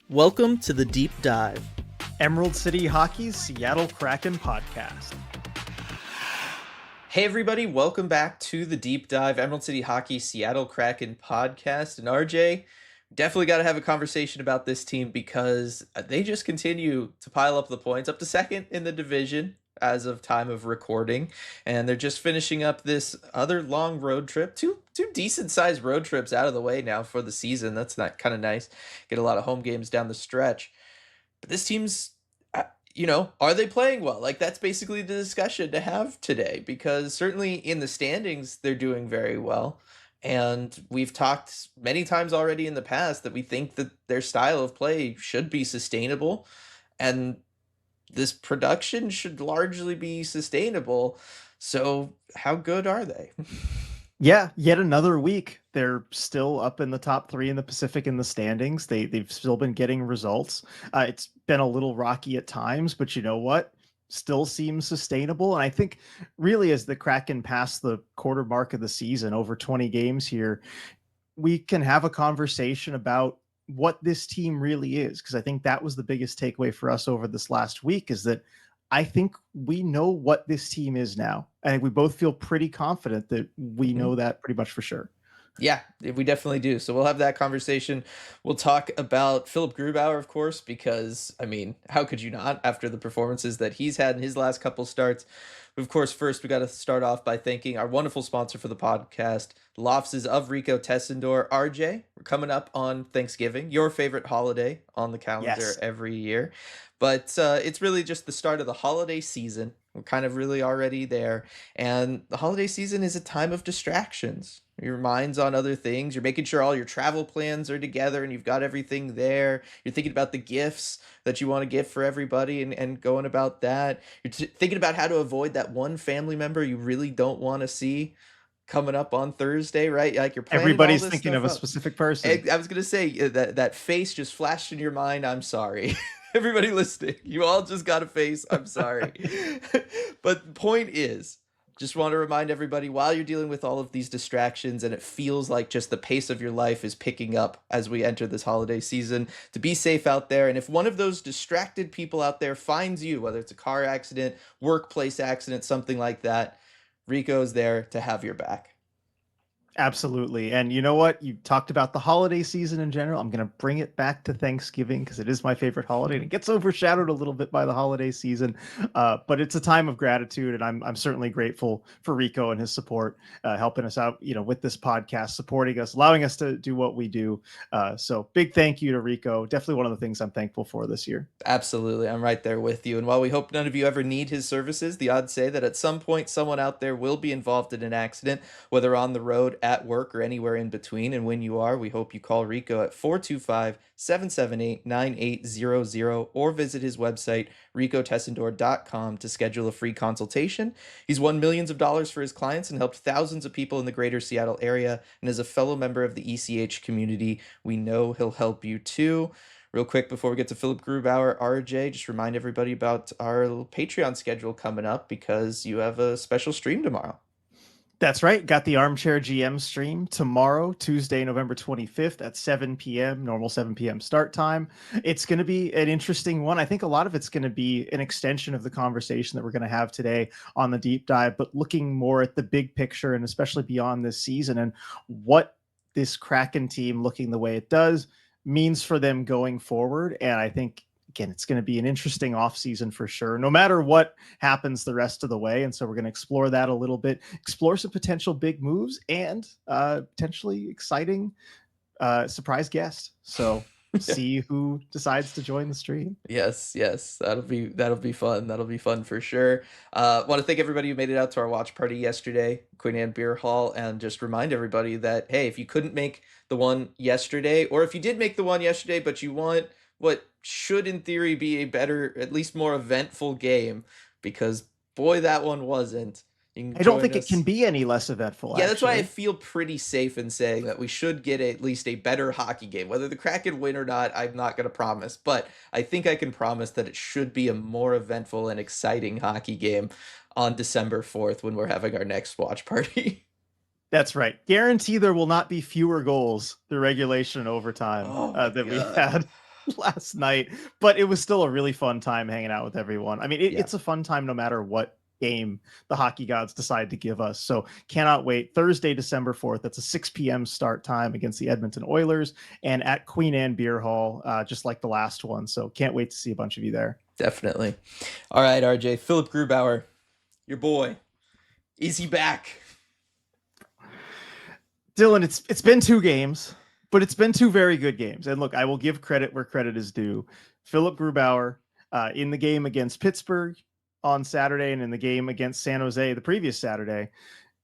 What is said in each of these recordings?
Welcome to the Deep Dive, Emerald City Hockey's Seattle Kraken podcast. Hey everybody, welcome back to the Deep Dive Emerald City Hockey Seattle Kraken podcast. And RJ, definitely got to have a conversation about this team because they just continue to pile up the points, up to second in the division as of time of recording. And they're just finishing up this other long road trip, two decent sized road trips out of the way now for the season. That's not kind of nice. Get a lot of home games down the stretch. But this team's, are they playing well? Like, that's basically the discussion to have today, because certainly in the standings, they're doing very well. And we've talked many times already in the past that we think that their style of play should be sustainable. And this production should largely be sustainable. So how good are they? Yeah, yet another week. They're still up in the top three in the Pacific in the standings. They've still been getting results. It's been a little rocky at times, but you know what? Still seems sustainable. And I think really as the Kraken pass the quarter mark of the season, over 20 games here, we can have a conversation about what this team really is. Because I think that was the biggest takeaway for us over this last week, is that I think we know what this team is now. I think we both feel pretty confident that we know that pretty much for sure. Yeah, we definitely do. So we'll have that conversation. We'll talk about Philipp Grubauer, of course, because, I mean, how could you not after the performances that he's had in his last couple starts? But of course, first, we got to start off by thanking our wonderful sponsor for the podcast, the offices of Rico Tessendor. RJ, we're coming up on Thanksgiving, your favorite holiday on the calendar every year. But it's really just the start of the holiday season. We're kind of really already there. And the holiday season is a time of distractions. Your mind's on other things. You're making sure all your travel plans are together and you've got everything there. You're thinking about the gifts that you want to get for everybody and going about that. You're thinking about how to avoid that one family member you really don't want to see coming up on Thursday, right? Like, you're planning Everybody's all this thinking stuff of a up. specific person. I was going to say that face just flashed in your mind. I'm sorry. Everybody listening, you all just got a face. I'm sorry. But the point is, just want to remind everybody, while you're dealing with all of these distractions and it feels like just the pace of your life is picking up as we enter this holiday season, to be safe out there. And if one of those distracted people out there finds you, whether it's a car accident, workplace accident, something like that, Rico's there to have your back. Absolutely. And you know what? You talked about the holiday season in general. I'm going to bring it back to Thanksgiving because it is my favorite holiday and it gets overshadowed a little bit by the holiday season. But it's a time of gratitude. And I'm certainly grateful for Rico and his support, helping us out, with this podcast, supporting us, allowing us to do what we do. So big thank you to Rico. Definitely one of the things I'm thankful for this year. Absolutely. I'm right there with you. And while we hope none of you ever need his services, the odds say that at some point someone out there will be involved in an accident, whether on the road, at work, or anywhere in between. And when you are, we hope you call Rico at 425-778-9800 or visit his website, ricotessendor.com, to schedule a free consultation. He's won millions of dollars for his clients and helped thousands of people in the greater Seattle area. And as a fellow member of the ECH community, we know he'll help you too. Real quick before we get to Philipp Grubauer, RJ, just remind everybody about our Patreon schedule coming up, because you have a special stream tomorrow. That's right. Got the Armchair GM stream tomorrow, Tuesday, November 25th at 7 p.m., normal 7 p.m. start time. It's going to be an interesting one. I think a lot of it's going to be an extension of the conversation that we're going to have today on the deep dive, but looking more at the big picture and especially beyond this season and what this Kraken team, looking the way it does, means for them going forward. And I think, again, it's going to be an interesting offseason for sure, no matter what happens the rest of the way. And so we're going to explore that a little bit, explore some potential big moves and potentially exciting surprise guest. So see who decides to join the stream. Yes, that'll be fun. That'll be fun for sure. Want to thank everybody who made it out to our watch party yesterday, Queen Anne Beer Hall, and just remind everybody that, hey, if you couldn't make the one yesterday, or if you did make the one yesterday but you want what should in theory be a better, at least more eventful game, because boy, that one wasn't. I don't think it can be any less eventful. Yeah, that's why I feel pretty safe in saying that we should get at least a better hockey game. Whether the Kraken win or not, I'm not going to promise, but I think I can promise that it should be a more eventful and exciting hockey game on December 4th when we're having our next watch party. That's right. Guarantee there will not be fewer goals through regulation and overtime than we had. last night, but it was still a really fun time hanging out with everyone. I mean, Yeah. it's a fun time no matter what game the hockey gods decide to give us. So cannot wait. Thursday, December 4th. That's a 6 p.m. start time against the Edmonton Oilers and at Queen Anne Beer Hall, just like the last one. So can't wait to see a bunch of you there. Definitely. All right, RJ. Philip Grubauer, your boy. Is he back? Dylan, it's been 2 games, but it's been 2 very good games. And look, I will give credit where credit is due. Philip Grubauer in the game against Pittsburgh on Saturday and in the game against San Jose the previous Saturday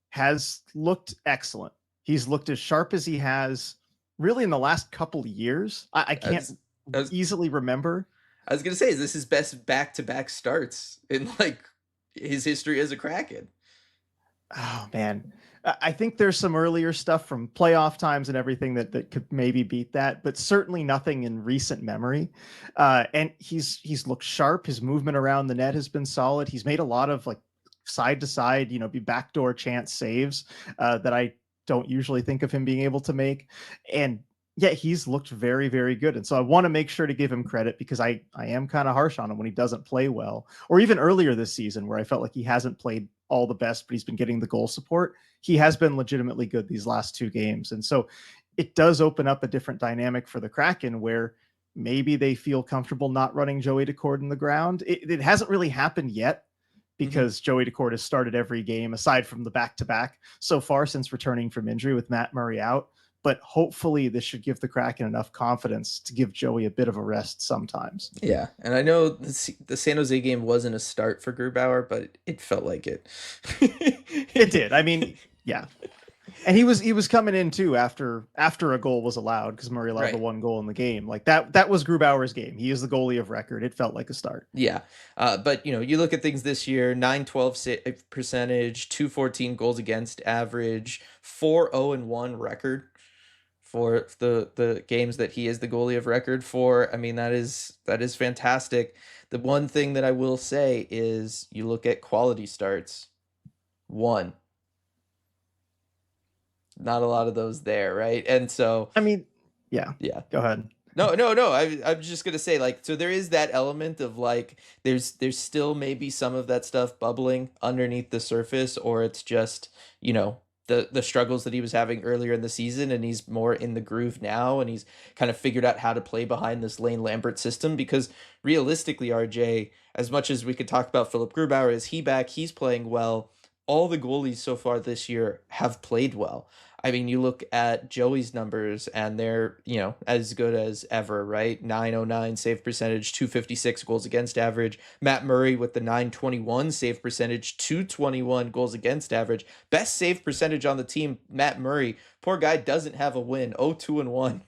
has looked excellent. He's looked as sharp as he has really in the last couple of years. I can't easily remember. I was gonna say, is this his best back-to-back starts in like his history as a Kraken? Oh man, I think there's some earlier stuff from playoff times and everything that could maybe beat that, but certainly nothing in recent memory. And he's looked sharp. His movement around the net has been solid. He's made a lot of like side to side, be backdoor chance saves that I don't usually think of him being able to make. And yeah, he's looked very, very good. And so I want to make sure to give him credit because I am kind of harsh on him when he doesn't play well, or even earlier this season where I felt like he hasn't played all the best, but he's been getting the goal support. He has been legitimately good these last 2 games. And so it does open up a different dynamic for the Kraken where maybe they feel comfortable not running Joey Daccord in the ground. It hasn't really happened yet because Joey Daccord has started every game aside from the back-to-back so far since returning from injury with Matt Murray out. But hopefully this should give the Kraken enough confidence to give Joey a bit of a rest sometimes. Yeah, and I know the San Jose game wasn't a start for Grubauer, but it felt like it. It did. I mean, yeah. And he was coming in too after a goal was allowed because Murray allowed the 1 goal in the game. Like that was Grubauer's game. He is the goalie of record. It felt like a start. Yeah. But you look at things this year, 912 save percentage, 214 goals against average, 4-0-1 record for the games that he is the goalie of record for. I mean, that is fantastic. The one thing that I will say is you look at quality starts. 1. Not a lot of those there, right? And so I mean, yeah. Go ahead. No. I'm just gonna say, like, so there is that element of like, there's still maybe some of that stuff bubbling underneath the surface, or it's just the struggles that he was having earlier in the season, and he's more in the groove now, and he's kind of figured out how to play behind this Lane Lambert system. Because realistically, RJ, as much as we could talk about Philip Grubauer, is he back? He's playing well. All the goalies so far this year have played well. I mean, you look at Joey's numbers and they're, as good as ever, right? 909 save percentage, 256 goals against average. Matt Murray with the 921 save percentage, 221 goals against average. Best save percentage on the team, Matt Murray. Poor guy doesn't have a win. 0-2-1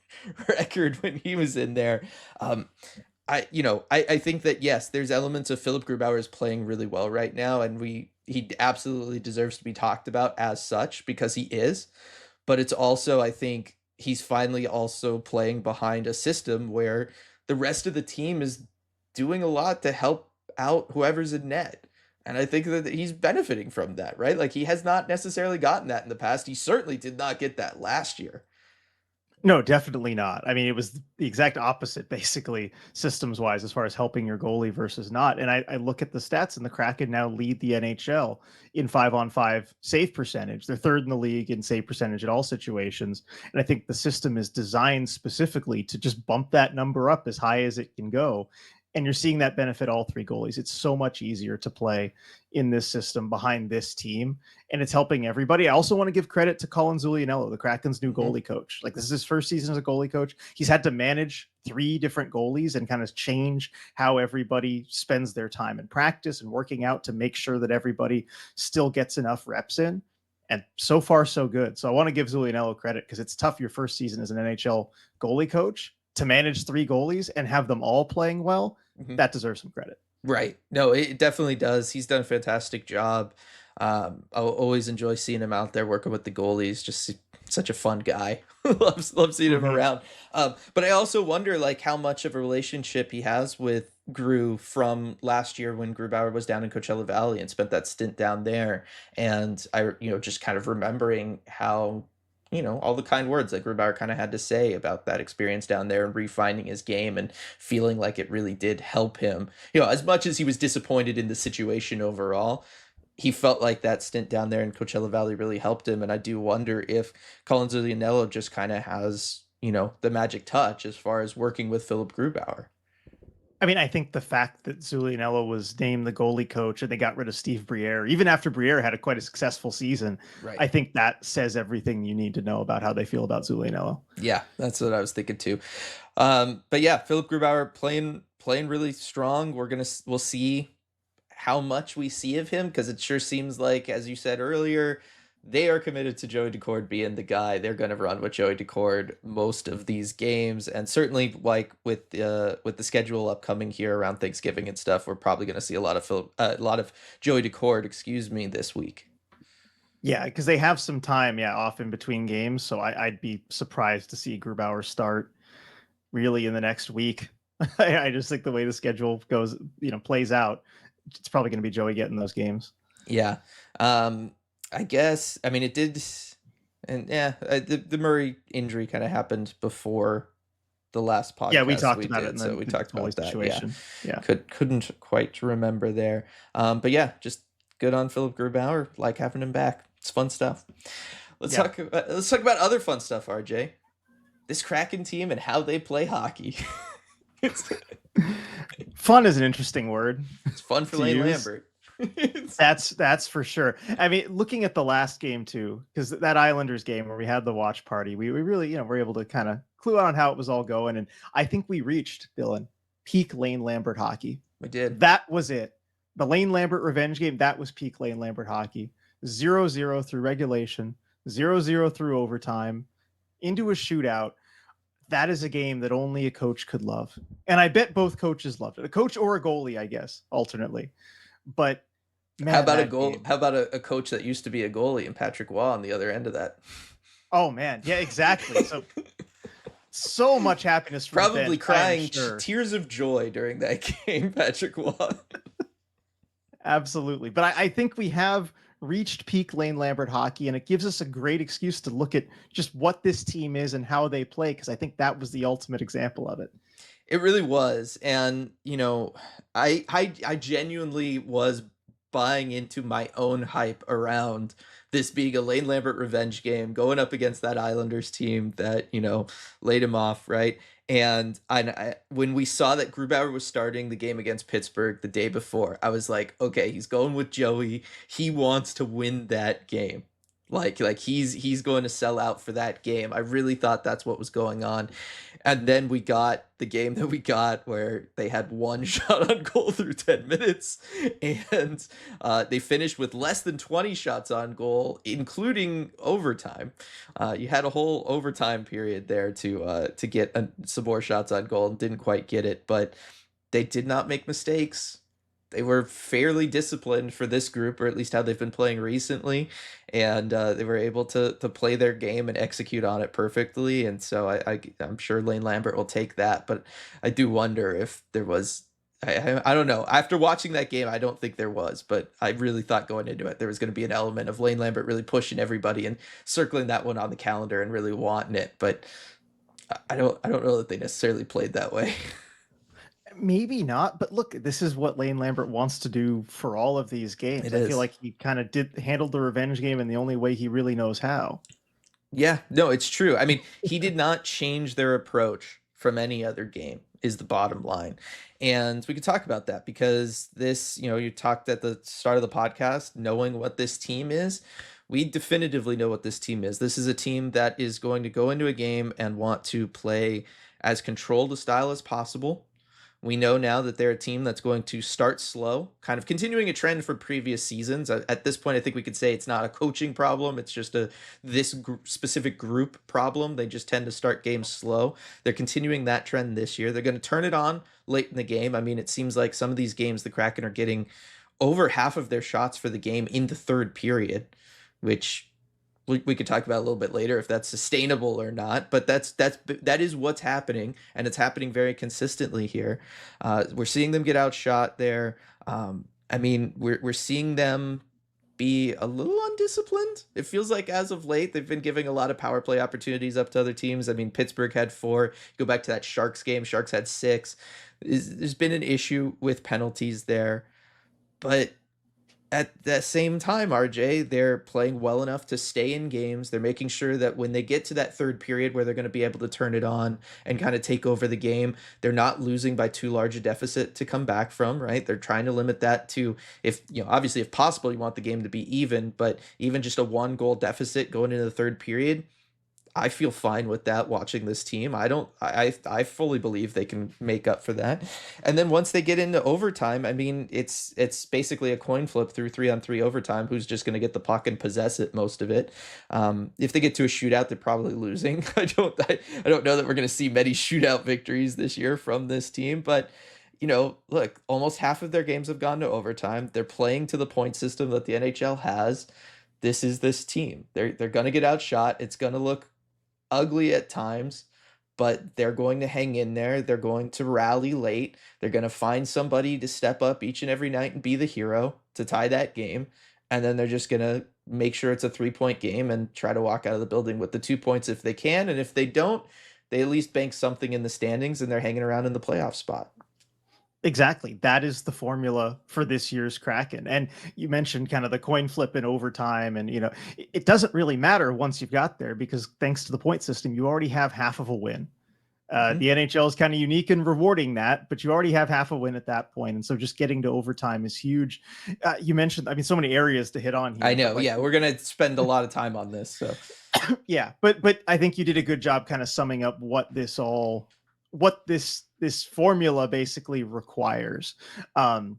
record when he was in there. I think that, yes, there's elements of Philip Grubauer is playing really well right now, and he absolutely deserves to be talked about as such because he is. But it's also, I think he's finally also playing behind a system where the rest of the team is doing a lot to help out whoever's in net. And I think that he's benefiting from that, right? Like, he has not necessarily gotten that in the past. He certainly did not get that last year. No, definitely not. I mean, it was the exact opposite, basically, systems wise, as far as helping your goalie versus not. And I look at the stats, and the Kraken now lead the NHL in 5-on-5 save percentage. They're third in the league in save percentage at all situations. And I think the system is designed specifically to just bump that number up as high as it can go. And you're seeing that benefit all 3 goalies. It's so much easier to play in this system behind this team, and it's helping everybody. I also want to give credit to Colin Zulianello, the Kraken's new goalie coach. Like, this is his first season as a goalie coach. He's had to manage 3 different goalies and kind of change how everybody spends their time in practice and working out to make sure that everybody still gets enough reps in. And so far, so good. So I want to give Zulianello credit because it's tough your first season as an NHL goalie coach to manage 3 goalies and have them all playing well. That deserves some credit. Right. No, it definitely does. He's done a fantastic job. I'll always enjoy seeing him out there working with the goalies. Just such a fun guy. love seeing him around. But I also wonder, like, how much of a relationship he has with Gru from last year when Grubauer was down in Coachella Valley and spent that stint down there. And I, just kind of remembering how all the kind words that Grubauer kind of had to say about that experience down there and refining his game and feeling like it really did help him. As much as he was disappointed in the situation overall, he felt like that stint down there in Coachella Valley really helped him. And I do wonder if Colin Zulianello just kind of has, the magic touch as far as working with Philip Grubauer. I mean, I think the fact that Zulianello was named the goalie coach and they got rid of Steve Briere, even after Briere had quite a successful season, Right. I think that says everything you need to know about how they feel about Zulianello. Yeah, that's what I was thinking too. But yeah, Philip Grubauer playing really strong. We'll see how much we see of him, because it sure seems like, as you said earlier, they are committed to Joey Daccord being the guy. They're going to run with Joey Daccord most of these games, and certainly like with the schedule upcoming here around Thanksgiving and stuff, we're probably going to see a lot of Joey Daccord, this week. Yeah, because they have some time, off in between games, so I'd be surprised to see Grubauer start really in the next week. I just think the way the schedule goes, plays out, it's probably going to be Joey getting those games. Yeah. I guess, I mean, it did, and the Murray injury kind of happened before the last podcast. Yeah, we talked about it. So we talked about that. Situation. Yeah. Couldn't quite remember there. But yeah, just good on Philip Grubauer. Like having him back. It's fun stuff. Let's talk about other fun stuff, RJ. This Kraken team and how they play hockey. Fun is an interesting word. It's fun for Lane Lambert. That's for sure. I mean, looking at the last game too, because that Islanders game where we had the watch party, we really, were able to kind of clue out on how it was all going. And I think we reached, Dylan, peak Lane Lambert hockey. We did. That was it. The Lane Lambert revenge game, that was peak Lane Lambert hockey. 0-0 through regulation, 0-0 through overtime, into a shootout. That is a game that only a coach could love. And I bet both coaches loved it. A coach or a goalie, I guess, alternately. But man, how about a goal? Game. How about a coach that used to be a goalie and Patrick Waugh on the other end of that? Oh man, yeah, exactly. So much happiness. From probably Ben, crying sure. Tears of joy during that game, Patrick Waugh. Absolutely, but I think we have reached peak Lane Lambert hockey, and it gives us a great excuse to look at just what this team is and how they play, because I think that was the ultimate example of it. It really was. And, I genuinely was buying into my own hype around this being a Lane Lambert revenge game, going up against that Islanders team that, laid him off, right? And when we saw that Grubauer was starting the game against Pittsburgh the day before, I was like, okay, he's going with Joey. He wants to win that game. Like he's going to sell out for that game. I really thought that's what was going on. And then we got the game that we got where they had one shot on goal through 10 minutes, and they finished with less than 20 shots on goal, including overtime. You had a whole overtime period there to get some more shots on goal, and didn't quite get it, but they did not make mistakes. They were fairly disciplined for this group, or at least how they've been playing recently, and they were able to play their game and execute on it perfectly. And so I'm sure Lane Lambert will take that, but I do wonder if there was. I don't know. After watching that game, I don't think there was, but I really thought going into it there was going to be an element of Lane Lambert really pushing everybody and circling that one on the calendar and really wanting it. But I don't know that they necessarily played that way. Maybe not, but look, this is what Lane Lambert wants to do for all of these games. I feel like he kind of handled the revenge game in the only way he really knows how. Yeah, no, it's true. I mean, he did not change their approach from any other game, is the bottom line. And we could talk about that because this, you talked at the start of the podcast, knowing what this team is. We definitively know what this team is. This is a team that is going to go into a game and want to play as controlled a style as possible. We know now that they're a team that's going to start slow, kind of continuing a trend from previous seasons. At this point, I think we could say it's not a coaching problem. It's just this specific group problem. They just tend to start games slow. They're continuing that trend this year. They're going to turn it on late in the game. I mean, it seems like some of these games, the Kraken are getting over half of their shots for the game in the third period, which we could talk about a little bit later if that's sustainable or not, but that is what's happening, and it's happening very consistently here. We're seeing them get outshot there. I mean, we're seeing them be a little undisciplined. It feels like as of late, they've been giving a lot of power play opportunities up to other teams. I mean, Pittsburgh had 4. Go back to that Sharks game, Sharks had 6. There's been an issue with penalties there. But at the same time, RJ, they're playing well enough to stay in games. They're making sure that when they get to that third period where they're going to be able to turn it on and kind of take over the game, they're not losing by too large a deficit to come back from, right? They're trying to limit that to, if, obviously, if possible, you want the game to be even, but even just a 1-goal deficit going into the third period, I feel fine with that watching this team. I fully believe they can make up for that. And then once they get into overtime, I mean, it's basically a coin flip through 3-on-3 overtime. Who's just going to get the puck and possess it most of it? If they get to a shootout, they're probably losing. I don't know that we're going to see many shootout victories this year from this team, but look, almost half of their games have gone to overtime. They're playing to the point system that the NHL has. This is this team. They're going to get outshot. It's going to look ugly at times, but they're going to hang in there. They're going to rally late. They're going to find somebody to step up each and every night and be the hero to tie that game. And then they're just going to make sure it's a 3-point game and try to walk out of the building with the 2 points if they can. And if they don't, they at least bank something in the standings and they're hanging around in the playoff spot. Exactly. That is the formula for this year's Kraken. And you mentioned kind of the coin flip in overtime. And, it doesn't really matter once you've got there because thanks to the point system, you already have half of a win. The NHL is kind of unique in rewarding that, but you already have half a win at that point. And so just getting to overtime is huge. You mentioned, so many areas to hit on here. I know. Yeah. We're going to spend a lot of time on this. So yeah, but I think you did a good job kind of summing up what this formula basically requires. And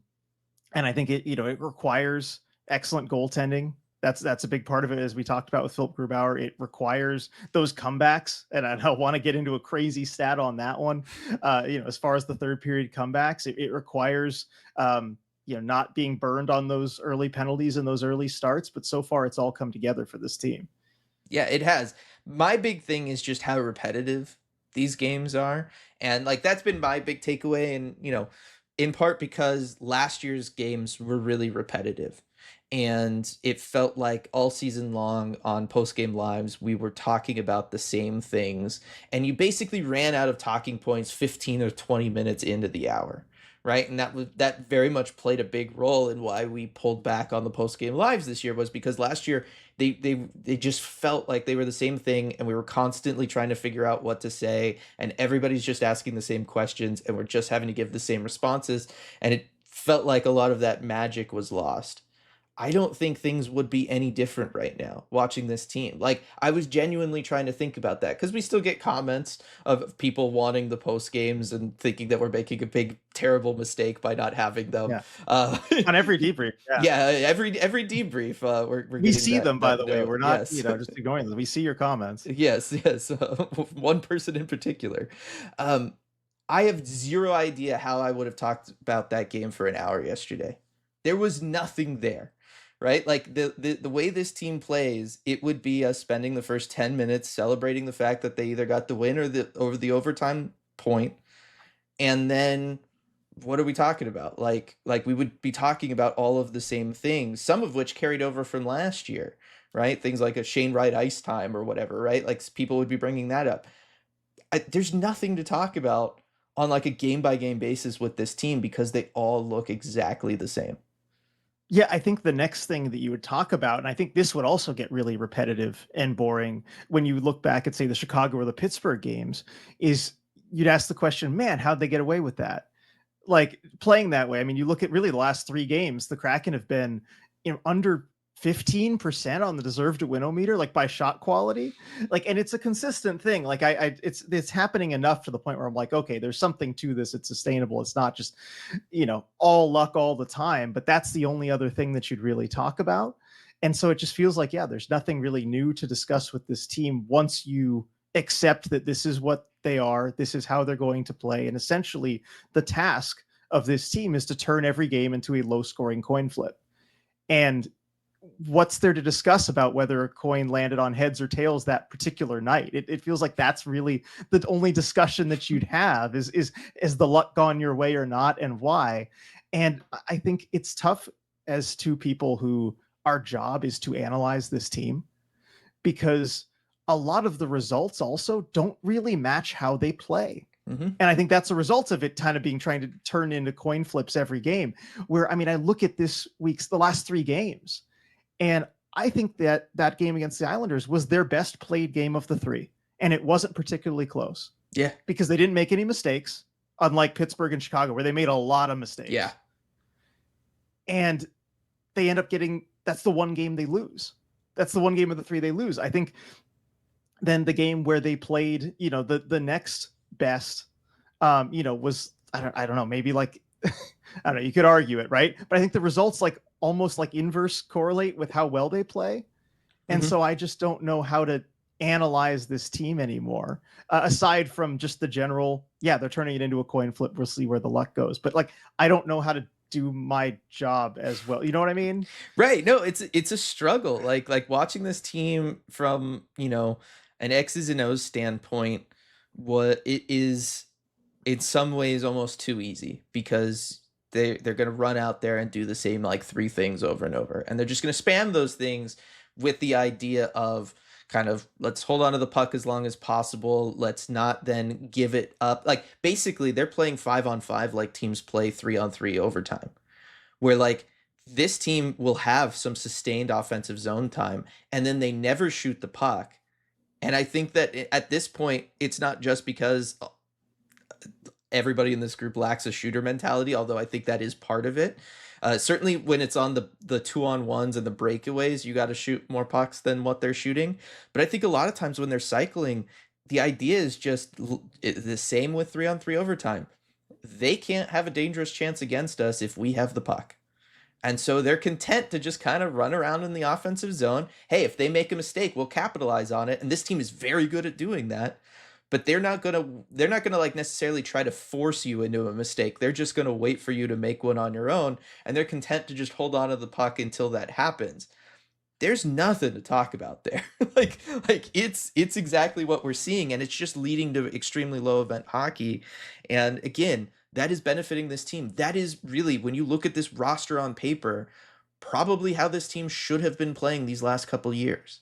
I think it requires excellent goaltending. That's a big part of it, as we talked about with Philip Grubauer. It requires those comebacks, and I don't want to get into a crazy stat on that one. As far as the third period comebacks, it requires not being burned on those early penalties and those early starts. But so far, it's all come together for this team. Yeah, it has. My big thing is just how repetitive these games are. And that's been my big takeaway. And, in part because last year's games were really repetitive. And it felt like all season long on post-game lives, we were talking about the same things. And you basically ran out of talking points 15 or 20 minutes into the hour. Right. And that very much played a big role in why we pulled back on the post-game lives this year, was because last year they just felt like they were the same thing, and we were constantly trying to figure out what to say, and everybody's just asking the same questions, and we're just having to give the same responses, and it felt like a lot of that magic was lost. I don't think things would be any different right now watching this team. I was genuinely trying to think about that because we still get comments of people wanting the post games and thinking that we're making a big, terrible mistake by not having them. Yeah. On every debrief. Yeah, every debrief. We see them, by the way. We're not, yes. Just ignoring them. We see your comments. Yes. One person in particular. I have zero idea how I would have talked about that game for an hour yesterday. There was nothing there. Right? The way this team plays, it would be us spending the first 10 minutes celebrating the fact that they either got the win or over the overtime point. And then what are we talking about? We would be talking about all of the same things, some of which carried over from last year, right? Things like a Shane Wright ice time or whatever, right? People would be bringing that up. There's nothing to talk about on a game by game basis with this team because they all look exactly the same. Yeah, I think the next thing that you would talk about, and I think this would also get really repetitive and boring when you look back at, say, the Chicago or the Pittsburgh games, is you'd ask the question, man, how'd they get away with that? Playing that way. I mean, you look at really the last 3 games, the Kraken have been under 15% on the deserve to win-o-meter, by shot quality. And it's a consistent thing. It's happening enough to the point where I'm like, okay, there's something to this. It's sustainable. It's not just, all luck all the time, but that's the only other thing that you'd really talk about. And so it just feels like, there's nothing really new to discuss with this team once you accept that this is what they are. This is how they're going to play. And essentially the task of this team is to turn every game into a low scoring coin flip. And what's there to discuss about whether a coin landed on heads or tails that particular night? It feels like that's really the only discussion that you'd have is the luck gone your way or not, and why. And I think it's tough as two people who our job is to analyze this team, because a lot of the results also don't really match how they play. Mm-hmm. And I think that's a result of it kind of being trying to turn into coin flips every game, where, I mean, I look at the last 3 games, and I think that that game against the Islanders was their best played game of the 3. And it wasn't particularly close. Yeah. Because they didn't make any mistakes, unlike Pittsburgh and Chicago, where they made a lot of mistakes. Yeah. And they end up that's the one game they lose. That's the one game of the 3 they lose. I think then the game where they played, the next best, was, I don't know, maybe like, I don't know, you could argue it, right? But I think the results like almost like inverse correlate with how well they play. And so I just don't know how to analyze this team anymore, aside from just the general, they're turning it into a coin flip. We'll see where the luck goes. But like, I don't know how to do my job as well. You know what I mean? Right. No, it's a struggle. Like watching this team from, an X's and O's standpoint, what it is in some ways almost too easy, because they're going to run out there and do the same like 3 things over and over. And they're just going to spam those things with the idea of kind of, let's hold on to the puck as long as possible. Let's not then give it up. Like basically they're playing 5-on-5 like teams play 3-on-3 overtime, where like this team will have some sustained offensive zone time and then they never shoot the puck. And I think that at this point, it's not just because everybody in this group lacks a shooter mentality, although I think that is part of it. Certainly when it's on the 2-on-1s and the breakaways, you got to shoot more pucks than what they're shooting. But I think a lot of times when they're cycling, the idea is just the same with 3-on-3 overtime. They can't have a dangerous chance against us if we have the puck. And so they're content to just kind of run around in the offensive zone. Hey, if they make a mistake, we'll capitalize on it. And this team is very good at doing that. But they're not gonna like necessarily try to force you into a mistake. They're just gonna wait for you to make one on your own, and they're content to just hold on to the puck until that happens. There's nothing to talk about there. like it's exactly what we're seeing, and it's just leading to extremely low event hockey. And again, that is benefiting this team. That is really, when you look at this roster on paper, probably how this team should have been playing these last couple years.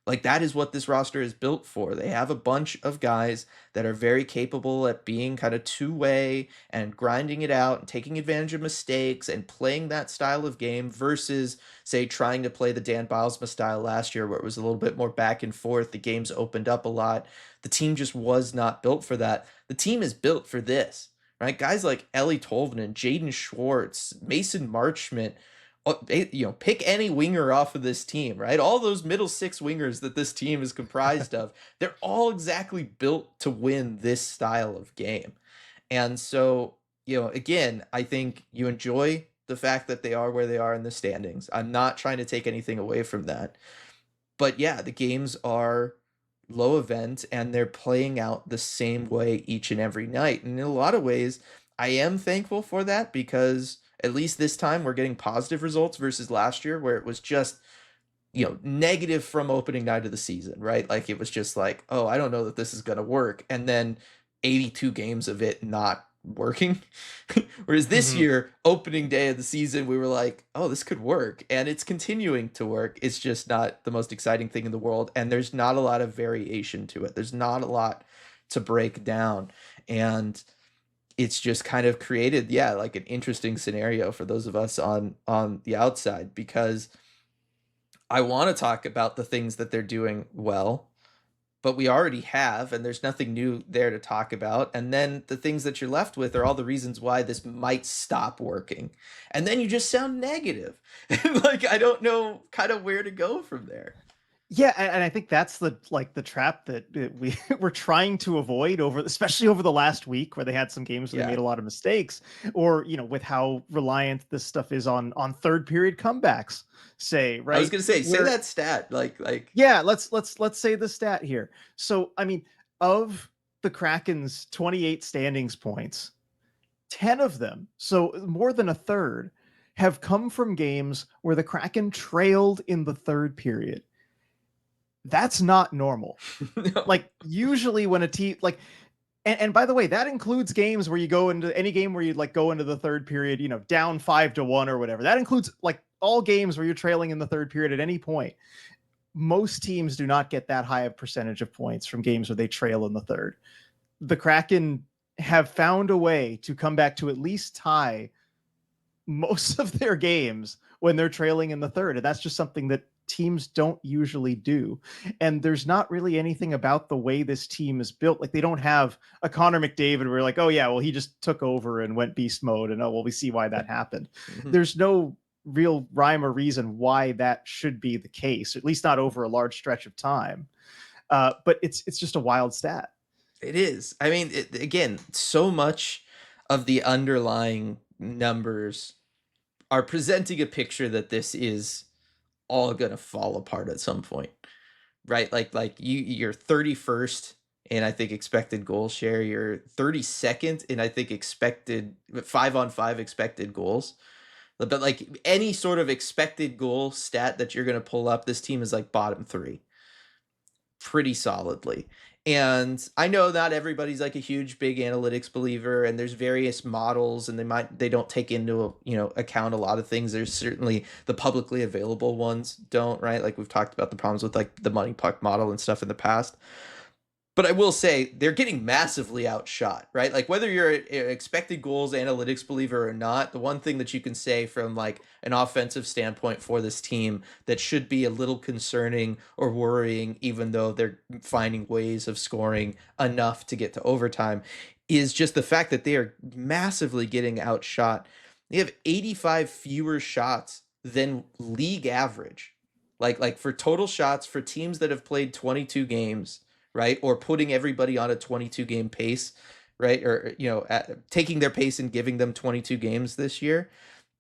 Like that is what this roster is built for. They have a bunch of guys that are very capable at being kind of two-way and grinding it out and taking advantage of mistakes and playing that style of game versus, say, trying to play the Dan Bylsma style last year where it was a little bit more back and forth. The games opened up a lot. The team just was not built for that. The team is built for this, right? Guys like Eeli Tolvanen, Jaden Schwartz, Mason Marchment, pick any winger off of this team, right? All those middle 6 wingers that this team is comprised of, they're all exactly built to win this style of game. And so, again, I think you enjoy the fact that they are where they are in the standings. I'm not trying to take anything away from that. But yeah, the games are low event and they're playing out the same way each and every night. And in a lot of ways, I am thankful for that, because at least this time we're getting positive results versus last year where it was just, negative from opening night of the season, right? Like it was just like, oh, I don't know that this is going to work. And then 82 games of it not working. Whereas this year, opening day of the season, we were like, oh, this could work. And it's continuing to work. It's just not the most exciting thing in the world. And there's not a lot of variation to it. There's not a lot to break down. And it's just kind of created, like an interesting scenario for those of us on the outside, because I want to talk about the things that they're doing well, but we already have, and there's nothing new there to talk about. And then the things that you're left with are all the reasons why this might stop working. And then you just sound negative. Like, I don't know kind of where to go from there. Yeah, and I think that's the trap that we're trying to avoid, especially over the last week where they had some games where they made a lot of mistakes, or with how reliant this stuff is on third period comebacks. Say, right? I was gonna say that stat. Like yeah, let's say the stat here. So I mean, of the Kraken's 28 standings points, 10 of them, so more than a third, have come from games where the Kraken trailed in the third period. That's not normal. No. Like usually when a team, like And by the way, that includes games where you go into any game where you like go into the third period, down 5-1 or whatever. That includes like all games where you're trailing in the third period at any point. Most teams do not get that high a percentage of points from games where they trail in the third. The Kraken have found a way to come back to at least tie most of their games when they're trailing in the third. And that's just something that teams don't usually do. And there's not really anything about the way this team is built. Like they don't have a Connor McDavid where like, oh yeah, well, he just took over and went beast mode. And oh, well, we see why that happened. Mhm. There's no real rhyme or reason why that should be the case, at least not over a large stretch of time. But it's just a wild stat. It is. I mean, again, so much of the underlying numbers are presenting a picture that this is all gonna fall apart at some point, right? Like you're 31st in I think expected goal share. You're 32nd in I think expected 5-on-5 expected goals. But like any sort of expected goal stat that you're gonna pull up, this team is like bottom 3 pretty solidly. And I know not everybody's like a huge big analytics believer, and there's various models, and they don't take into account a lot of things. There's certainly the publicly available ones don't, right? Like we've talked about the problems with like the money puck model and stuff in the past. But I will say they're getting massively outshot, right? Like whether you're an expected goals analytics believer or not, the one thing that you can say from like an offensive standpoint for this team that should be a little concerning or worrying, even though they're finding ways of scoring enough to get to overtime, is just the fact that they are massively getting outshot. They have 85 fewer shots than league average. Like for total shots for teams that have played 22 games, right? Or putting everybody on a 22 game pace, right? Or, taking their pace and giving them 22 games this year.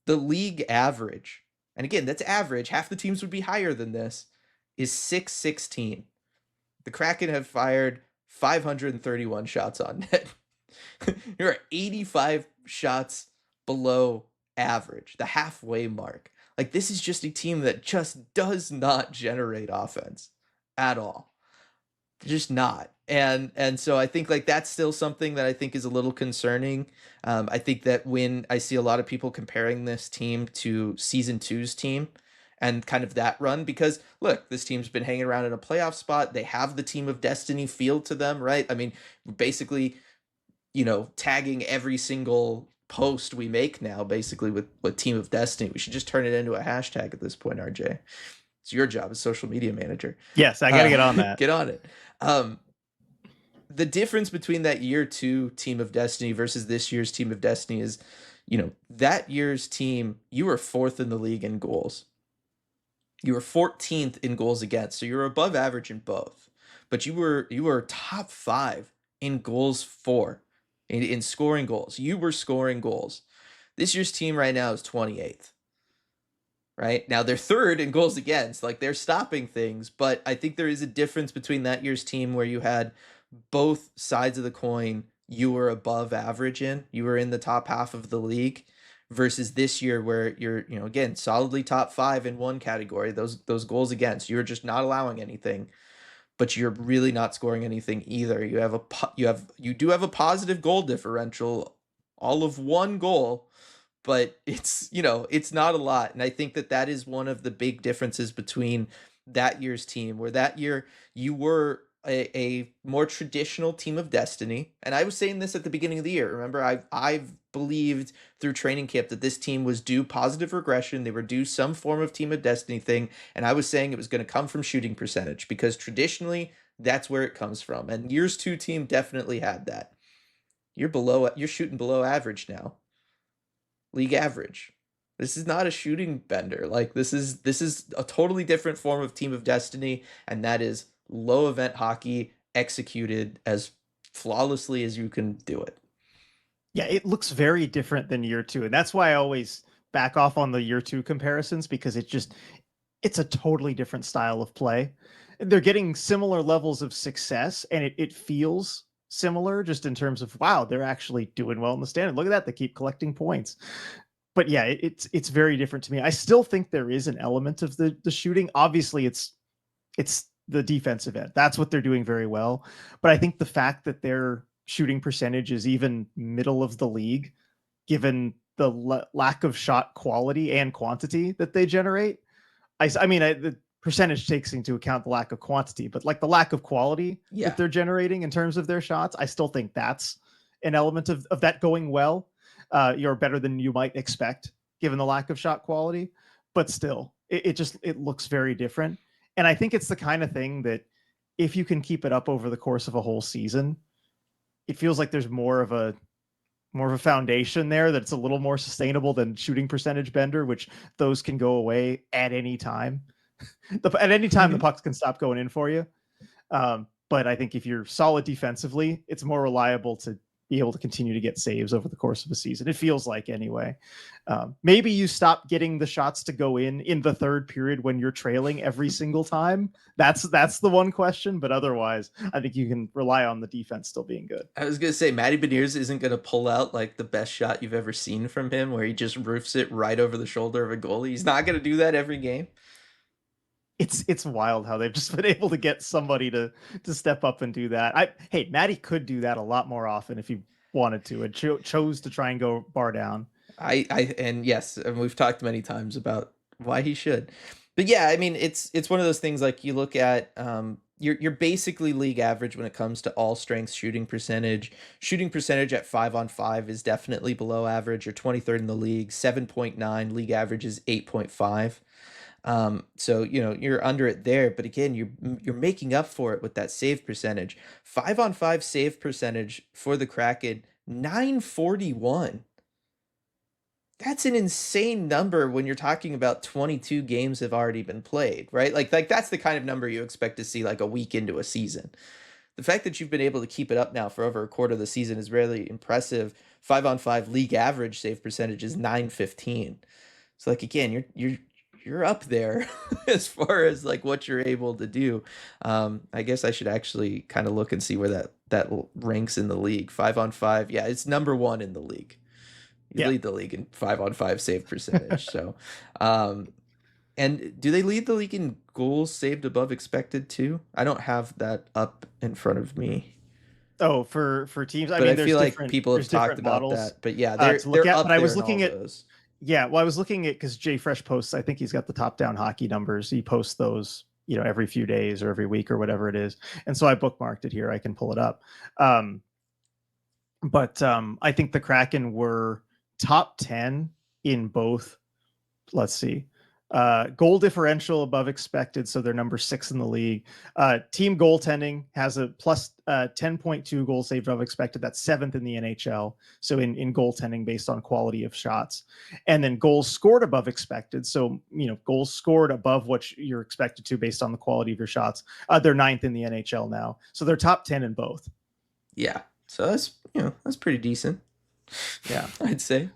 The league average, and again, that's average, half the teams would be higher than this, is 616. The Kraken have fired 531 shots on net. You're 85 shots below average, the halfway mark. Like this is just a team that just does not generate offense at all. Just not. And so I think like that's still something that I think is a little concerning. I think that when I see a lot of people comparing this team to season 2's team and kind of that run, because look, this team's been hanging around in a playoff spot. They have the team of destiny feel to them, right? I mean, basically, tagging every single post we make now basically with team of destiny. We should just turn it into a hashtag at this point, RJ. It's your job as social media manager. Yes, I got to get on that. Get on it. The difference between that year 2 team of destiny versus this year's team of destiny is, that year's team, you were 4th in the league in goals. You were 14th in goals against. So you were above average in both. But you were top 5 in goals for, in scoring goals. You were scoring goals. This year's team right now is 28th. Right now they're 3rd in goals against, like they're stopping things, but I think there is a difference between that year's team where you had both sides of the coin. You were above average you were in the top half of the league versus this year where you're, again, solidly top 5 in one category, those goals against, you're just not allowing anything, but you're really not scoring anything either. You do have a positive goal differential, all of 1 goal. But it's not a lot. And I think that is one of the big differences between that year's team, where that year you were a more traditional team of destiny. And I was saying this at the beginning of the year. Remember, I've believed through training camp that this team was due positive regression. They were due some form of team of destiny thing. And I was saying it was going to come from shooting percentage because traditionally that's where it comes from. And year's 2 team definitely had that. You're shooting below average now. League average. This is not a shooting bender. Like this is a totally different form of team of destiny, and that is low event hockey executed as flawlessly as you can do it. Yeah, it looks very different than year 2, and that's why I always back off on the year 2 comparisons, because it's a totally different style of play. They're getting similar levels of success, and it feels similar just in terms of, wow, they're actually doing well in the standard. Look at that. They keep collecting points. But yeah, it's very different to me. I still think there is an element of the shooting. Obviously, it's the defensive end. That's what they're doing very well. But I think the fact that they're shooting percentage is even middle of the league, given the lack of shot quality and quantity that they generate. The percentage takes into account the lack of quantity, but like the lack of quality that Yeah. they're generating in terms of their shots, I still think that's an element of that going well. You're better than you might expect given the lack of shot quality, but still, it looks very different. And I think it's the kind of thing that if you can keep it up over the course of a whole season, it feels like there's more of a foundation there that's a little more sustainable than shooting percentage bender, which those can go away at any time. At any time, the pucks can stop going in for you. But I think if you're solid defensively, it's more reliable to be able to continue to get saves over the course of a season. It feels like anyway. Maybe you stop getting the shots to go in the third period when you're trailing every single time. That's the one question. But otherwise, I think you can rely on the defense still being good. I was gonna say Matty Beniers isn't gonna pull out like the best shot you've ever seen from him, where he just roofs it right over the shoulder of a goalie. He's not gonna do that every game. It's wild how they've just been able to get somebody to step up and do that. Hey, Matty could do that a lot more often if he wanted to, and chose to try and go bar down. And yes, and we've talked many times about why he should. But yeah, I mean, it's one of those things like you look at you're basically league average when it comes to all strength shooting percentage. Shooting percentage at 5-on-5 is definitely below average. You're 23rd in the league, 7.9. League average is 8.5. So you're under it there, but again, you're making up for it with that save percentage. 5-on-5 save percentage for the Kraken, 941. That's an insane number when you're talking about 22 games have already been played, right? Like that's the kind of number you expect to see like a week into a season. The fact that you've been able to keep it up now for over a quarter of the season is really impressive. 5-on-5 league average save percentage is 915. So like again, you're up there as far as like what you're able to do. I guess I should actually kind of look and see where that ranks in the league. 5-on-5, yeah, it's number 1 in the league. You lead the league in 5-on-5 save percentage. So, and do they lead the league in goals saved above expected too? I don't have that up in front of me. Oh, for teams, But I feel like people have talked about that. But yeah, they're up there in all those. Yeah, well, I was looking at because Jay Fresh posts. I think he's got the top down hockey numbers. He posts those, every few days or every week or whatever it is. And so I bookmarked it here. I can pull it up. But I think the Kraken were top 10 in both. Let's see. Goal differential above expected, so they're number 6 in the league. Team goaltending has a plus 10.2 goals saved above expected. That's 7th in the NHL. So in goaltending based on quality of shots, and then goals scored above expected. So goals scored above what you're expected to based on the quality of your shots. They're 9th in the NHL now, so they're top 10 in both. Yeah, so that's pretty decent. Yeah, I'd say.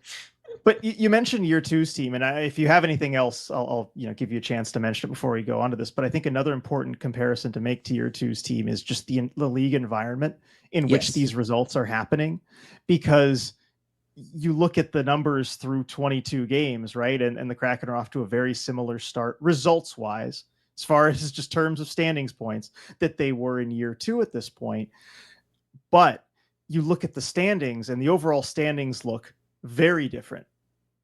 But you mentioned year two's team, and if you have anything else, I'll give you a chance to mention it before we go on to this. But I think another important comparison to make to year two's team is just the league environment in which these results are happening, because you look at the numbers through 22 games, right? And the Kraken are off to a very similar start results wise, as far as just terms of standings points, that they were in year two at this point. But you look at the standings, and the overall standings look very different.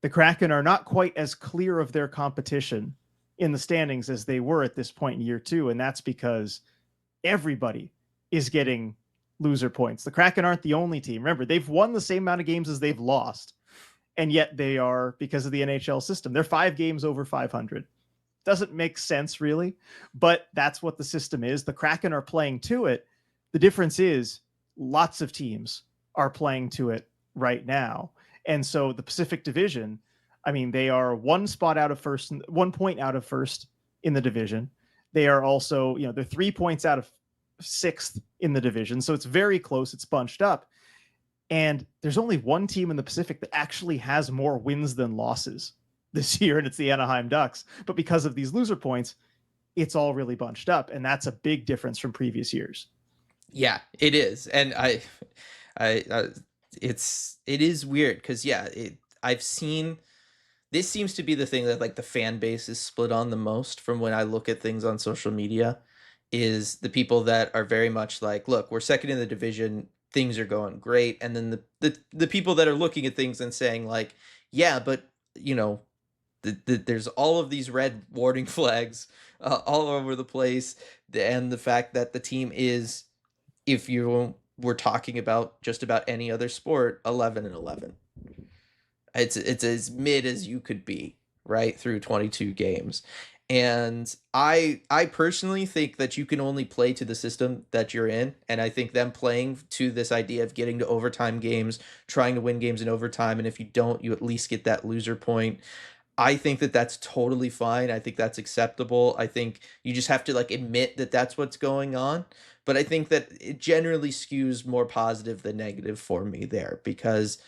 The Kraken are not quite as clear of their competition in the standings as they were at this point in year two. And that's because everybody is getting loser points. The Kraken aren't the only team. Remember, they've won the same amount of games as they've lost. And yet they are, because of the NHL system, they're 5 games over 500. Doesn't make sense really, but that's what the system is. The Kraken are playing to it. The difference is lots of teams are playing to it right now. And so the Pacific Division, I mean, they are 1 spot out of first, 1 point out of first in the division. They are also, they're 3 points out of 6th in the division. So it's very close. It's bunched up. And there's only one team in the Pacific that actually has more wins than losses this year, and it's the Anaheim Ducks. But because of these loser points, it's all really bunched up. And that's a big difference from previous years. Yeah, it is. And it is weird because I've seen this seems to be the thing that like the fan base is split on the most from when I look at things on social media, is the people that are very much like, look, we're second in the division, things are going great. And then the people that are looking at things and saying like, yeah, but you know, there's all of these red warning flags all over the place, and the fact that the team is, if you were talking about just about any other sport, 11-11. It's as mid as you could be, right, through 22 games. And I personally think that you can only play to the system that you're in, and I think them playing to this idea of getting to overtime games, trying to win games in overtime, and if you don't, you at least get that loser point. I think that that's totally fine. I think that's acceptable. I think you just have to like admit that that's what's going on. But I think that it generally skews more positive than negative for me there, because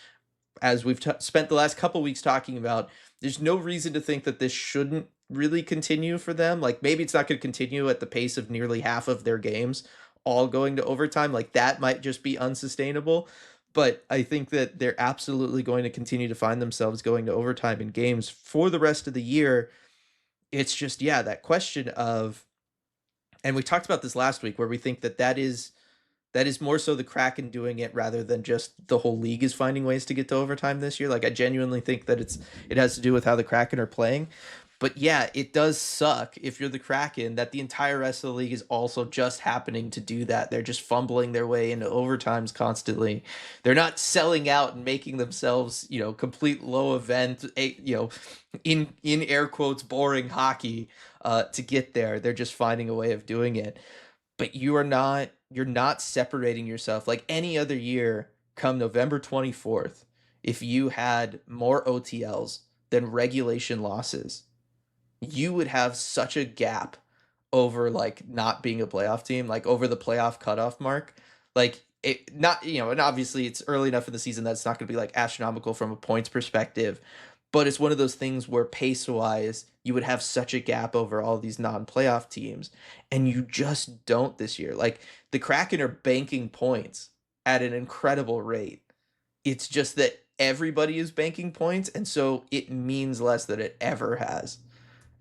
as we've spent the last couple weeks talking about, there's no reason to think that this shouldn't really continue for them. Like maybe it's not going to continue at the pace of nearly half of their games all going to overtime. Like that might just be unsustainable. But I think that they're absolutely going to continue to find themselves going to overtime in games for the rest of the year. It's just, yeah, that question of, and we talked about this last week, where we think that that is more so the Kraken doing it rather than just the whole league is finding ways to get to overtime this year. Like I genuinely think that it has to do with how the Kraken are playing. But yeah, it does suck if you're the Kraken that the entire rest of the league is also just happening to do that. They're just fumbling their way into overtimes constantly. They're not selling out and making themselves, complete low event, in air quotes boring hockey to get there. They're just finding a way of doing it. But you're not separating yourself like any other year. Come November 24th, if you had more OTLs than regulation losses, you would have such a gap over like not being a playoff team, like over the playoff cutoff mark. Like it not, and obviously it's early enough in the season that's not going to be like astronomical from a points perspective, but it's one of those things where pace wise you would have such a gap over all these non-playoff teams, and you just don't this year. Like the Kraken are banking points at an incredible rate. It's just that everybody is banking points, and so it means less than it ever has.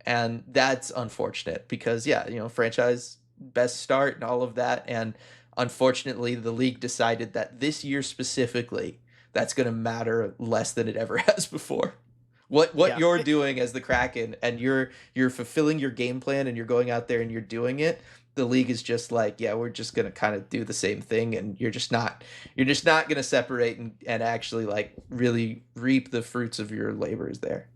And that's unfortunate because, yeah, franchise best start and all of that. And unfortunately, the league decided that this year specifically, that's going to matter less than it ever has before. What Yeah. you're doing as the Kraken, and you're fulfilling your game plan and you're going out there and you're doing it. The league is just like, yeah, we're just gonna kind of do the same thing, and you're just not gonna separate and actually like really reap the fruits of your labors there.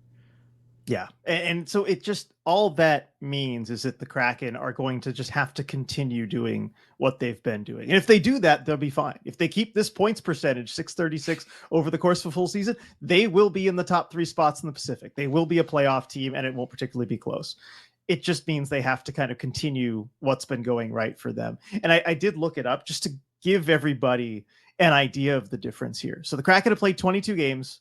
Yeah. And so it just, all that means is that the Kraken are going to just have to continue doing what they've been doing. And if they do that, they'll be fine. If they keep this points percentage, 636 over the course of a full season, they will be in the top 3 spots in the Pacific. They will be a playoff team, and it won't particularly be close. It just means they have to kind of continue what's been going right for them. And I did look it up just to give everybody an idea of the difference here. So the Kraken have played 22 games,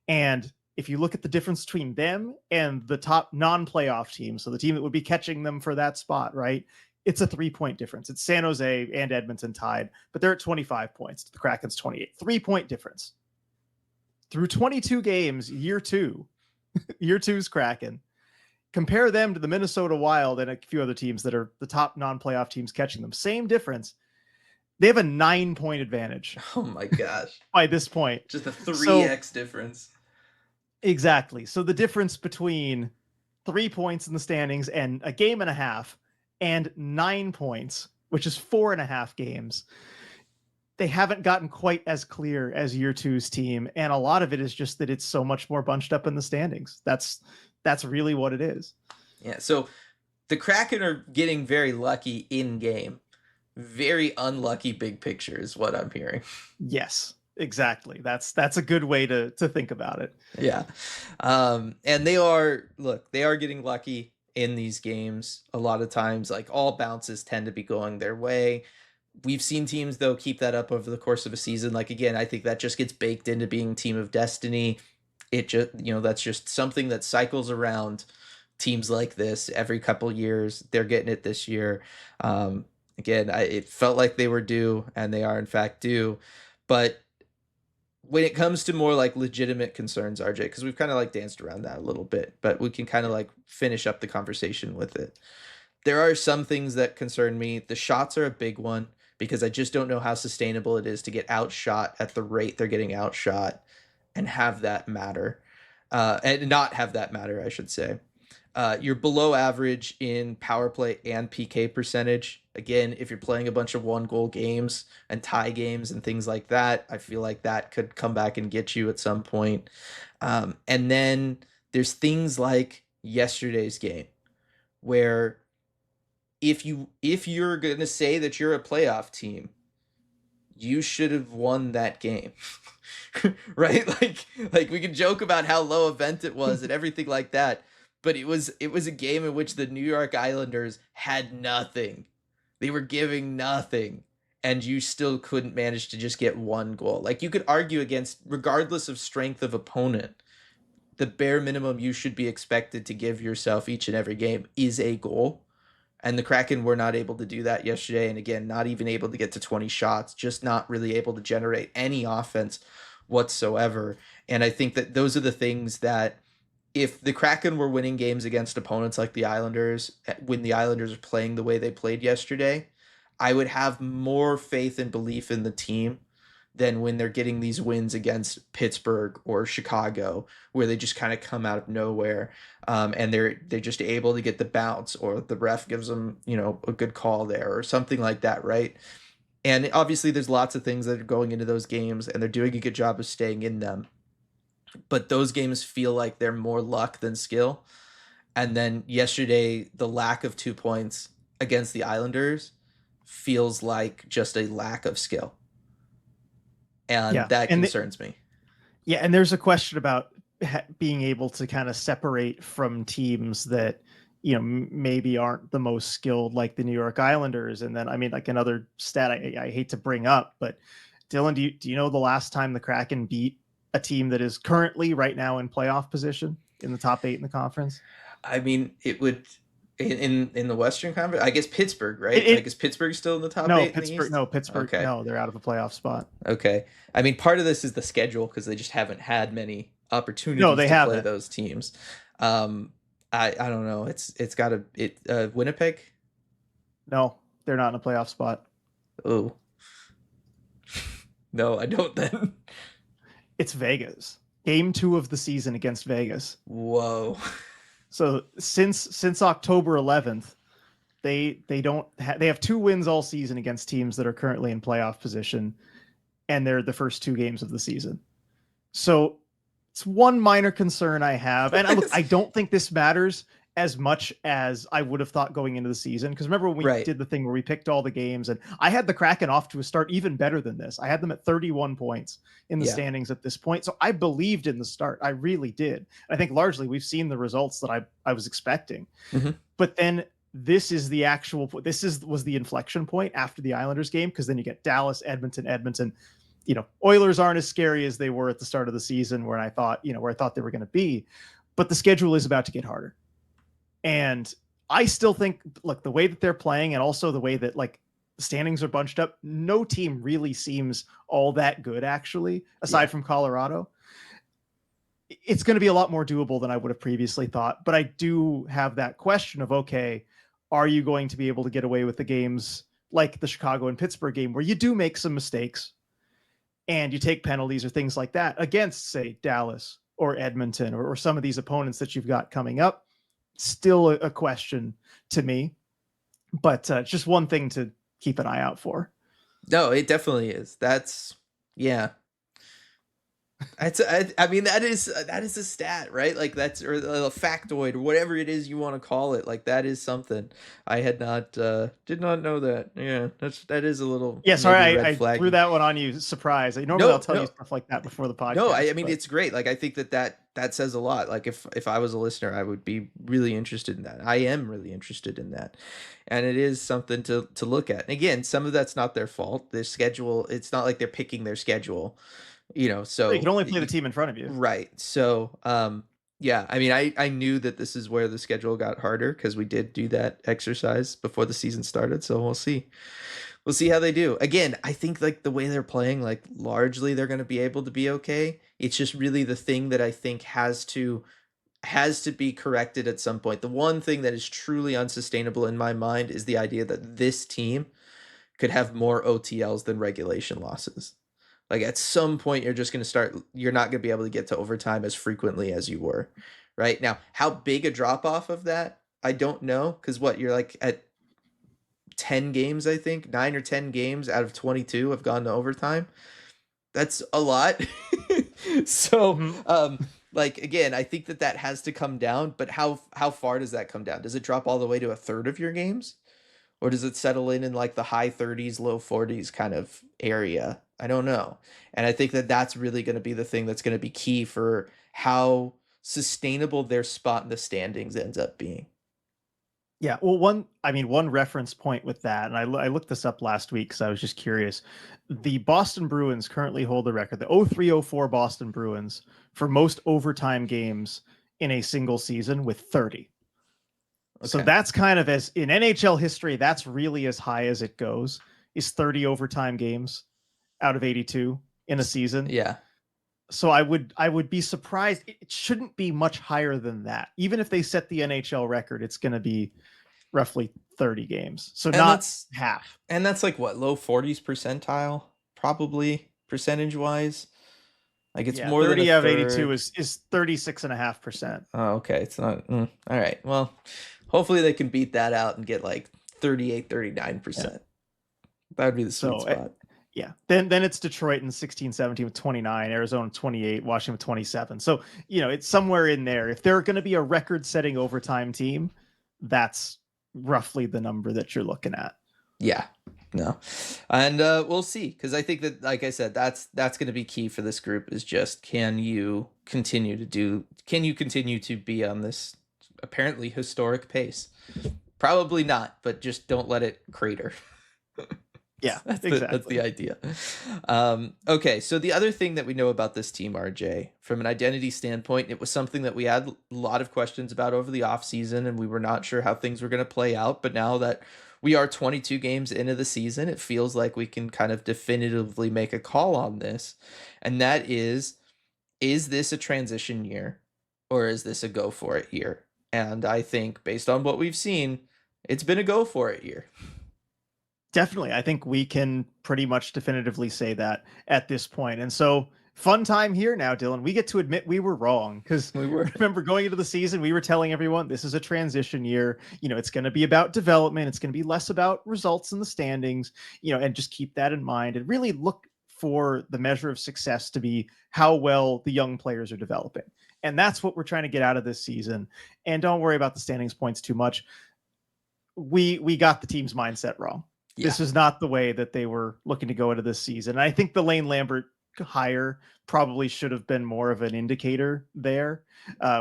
and if you look at the difference between them and the top non-playoff team, so the team that would be catching them for that spot, right? It's a 3-point difference. It's San Jose and Edmonton tied, but they're at 25 points. The Kraken's 28. 3-point difference. Through 22 games, year two's Kraken. Compare them to the Minnesota Wild and a few other teams that are the top non-playoff teams catching them. Same difference. They have a 9-point advantage. Oh my gosh. By this point. Just a 3x difference. Exactly. So the difference between 3 points in the standings and a game and a half and 9 points, which is 4.5 games, they haven't gotten quite as clear as year two's team. And a lot of it is just that it's so much more bunched up in the standings. That's really what it is. Yeah. So the Kraken are getting very lucky in game. Very unlucky big picture is what I'm hearing. Yes. Exactly. That's a good way to think about it. Yeah. And they are getting lucky in these games. A lot of times, like all bounces tend to be going their way. We've seen teams though keep that up over the course of a season. Like again, I think that just gets baked into being team of destiny. It just, that's just something that cycles around teams like this every couple years. They're getting it this year. Again, it felt like they were due, and they are in fact due. But when it comes to more like legitimate concerns, RJ, because we've kind of like danced around that a little bit, but we can kind of like finish up the conversation with it. There are some things that concern me. The shots are a big one. because I just don't know how sustainable it is to get outshot at the rate they're getting outshot and have that matter. And not have that matter, I should say. You're below average in power play and PK percentage. Again, if you're playing a bunch of 1-goal games and tie games and things like that, I feel like that could come back and get you at some point. And then there's things like yesterday's game, where if you're going to say that you're a playoff team, you should have won that game. Right? Like we can joke about how low event it was and everything like that, but it was a game in which the New York Islanders had nothing. They were giving nothing, and you still couldn't manage to just get 1 goal. Like, you could argue against, regardless of strength of opponent, the bare minimum you should be expected to give yourself each and every game is a goal. And the Kraken were not able to do that yesterday. And again, not even able to get to 20 shots, just not really able to generate any offense whatsoever. And I think that those are the things that, if the Kraken were winning games against opponents like the Islanders, when the Islanders are playing the way they played yesterday, I would have more faith and belief in the team than when they're getting these wins against Pittsburgh or Chicago, where they just kind of come out of nowhere, and they're just able to get the bounce, or the ref gives them, a good call there or something like that, right? And obviously there's lots of things that are going into those games, and they're doing a good job of staying in them. But those games feel like they're more luck than skill. And then yesterday, the lack of 2 points against the Islanders feels like just a lack of skill. And that concerns me. Yeah, and there's a question about being able to kind of separate from teams that, maybe aren't the most skilled, like the New York Islanders. And then, I mean, like, another stat I hate to bring up, but Dylan, do you know the last time the Kraken beat a team that is currently right now in playoff position in the top 8 in the conference? I mean, it would in the Western Conference, I guess Pittsburgh, right? Is Pittsburgh still in the top 8 Pittsburgh, in the East? No, Pittsburgh. Okay. No, they're out of a playoff spot. Okay. I mean, part of this is the schedule, because they just haven't had many opportunities to play those teams. I don't know. It's got Winnipeg? No, they're not in a playoff spot. Oh. No, I don't then. It's Vegas. Game 2 of the season against Vegas. Whoa. So since October 11th, they have 2 wins all season against teams that are currently in playoff position, and they're the first 2 games of the season. So it's one minor concern I have, and I don't think this matters as much as I would have thought going into the season. Because remember when we did the thing where we picked all the games, and I had the Kraken off to a start even better than this. I had them at 31 points in the standings at this point. So I believed in the start. I really did. I think largely we've seen the results that I was expecting. Mm-hmm. But then this is the actual, was the inflection point after the Islanders game. Because then you get Dallas, Edmonton. Oilers aren't as scary as they were at the start of the season, where I thought they were going to be. But the schedule is about to get harder. And I still think, look, the way that they're playing, and also the way that, like, the standings are bunched up, no team really seems all that good, actually, aside from Colorado. It's going to be a lot more doable than I would have previously thought. But I do have that question of, okay, are you going to be able to get away with the games like the Chicago and Pittsburgh game, where you do make some mistakes and you take penalties or things like that against, say, Dallas or Edmonton or some of these opponents that you've got coming up? Still a question to me, but just one thing to keep an eye out for. No, it definitely is. I mean, that is a stat, right? Like, that's, or a factoid, or whatever it is you want to call it. Like, that is something I had did not know that. Yeah, that is a little. Yeah, sorry, I threw that one on you. Surprise! Normally I'll tell you stuff like that before the podcast. No, I mean, it's great. Like, I think that says a lot. Like, if I was a listener, I would be really interested in that. I am really interested in that, and it is something to look at. And again, some of that's not their fault. Their schedule. It's not like they're picking their schedule. So you can only play the team in front of you. Right. So, yeah, I mean, I knew that this is where the schedule got harder, because we did do that exercise before the season started. So we'll see how they do. Again, I think, like, the way they're playing, like, largely they're going to be able to be okay. It's just really the thing that I think has to be corrected at some point. The one thing that is truly unsustainable in my mind is the idea that this team could have more OTLs than regulation losses. Like at some point, you're not going to be able to get to overtime as frequently as you were. Right now, how big a drop off of that, I don't know. Because you're like at 10 games, I think 9 or 10 games out of 22 have gone to overtime. That's a lot. So, like again, I think that has to come down. But how far does that come down? Does it drop all the way to a third of your games, or does it settle in like the high 30s, low 40s kind of area? I don't know. And I think that that's really going to be the thing that's going to be key for how sustainable their spot in the standings ends up being. Yeah, well, one reference point with that, and I looked this up last week because I was just curious. The Boston Bruins currently hold the record, the 03-04 Boston Bruins, for most overtime games in a single season with 30. Okay. So that's kind of, as in NHL history, that's really as high as it goes, is 30 overtime games out of 82 in a season. Yeah. So I would be surprised. It shouldn't be much higher than that. Even if they set the NHL record, it's going to be roughly 30 games. So and not half. And that's like what, low 40s percentile, probably percentage wise. Like it's more 30 than 30 out of 82 is 36.5%. Oh, okay. It's not. All right. Well, hopefully they can beat that out and get like 38, 39%. Yeah. That would be the sweet spot. Yeah. Then it's Detroit in 16-17 with 29, Arizona 28, Washington with 27. So, it's somewhere in there. If they're going to be a record-setting overtime team, that's roughly the number that you're looking at. Yeah. No. And we'll see, because I think that, like I said, that's going to be key for this group, is just can you continue to be on this apparently historic pace? Probably not, but just don't let it crater. Yeah, exactly. That's the idea. Okay, so the other thing that we know about this team, RJ, from an identity standpoint, it was something that we had a lot of questions about over the offseason, and we were not sure how things were going to play out. But now that we are 22 games into the season, it feels like we can kind of definitively make a call on this. And that is this a transition year, or is this a go for it year? And I think based on what we've seen, it's been a go for it year. Definitely. I think we can pretty much definitively say that at this point. And so, fun time here now, Dylan. We get to admit we were wrong, because remember going into the season, we were telling everyone this is a transition year. It's going to be about development. It's going to be less about results in the standings, and just keep that in mind and really look for the measure of success to be how well the young players are developing. And that's what we're trying to get out of this season. And don't worry about the standings points too much. We got the team's mindset wrong. Yeah. This is not the way that they were looking to go into this season. And I think the Lane Lambert hire probably should have been more of an indicator there,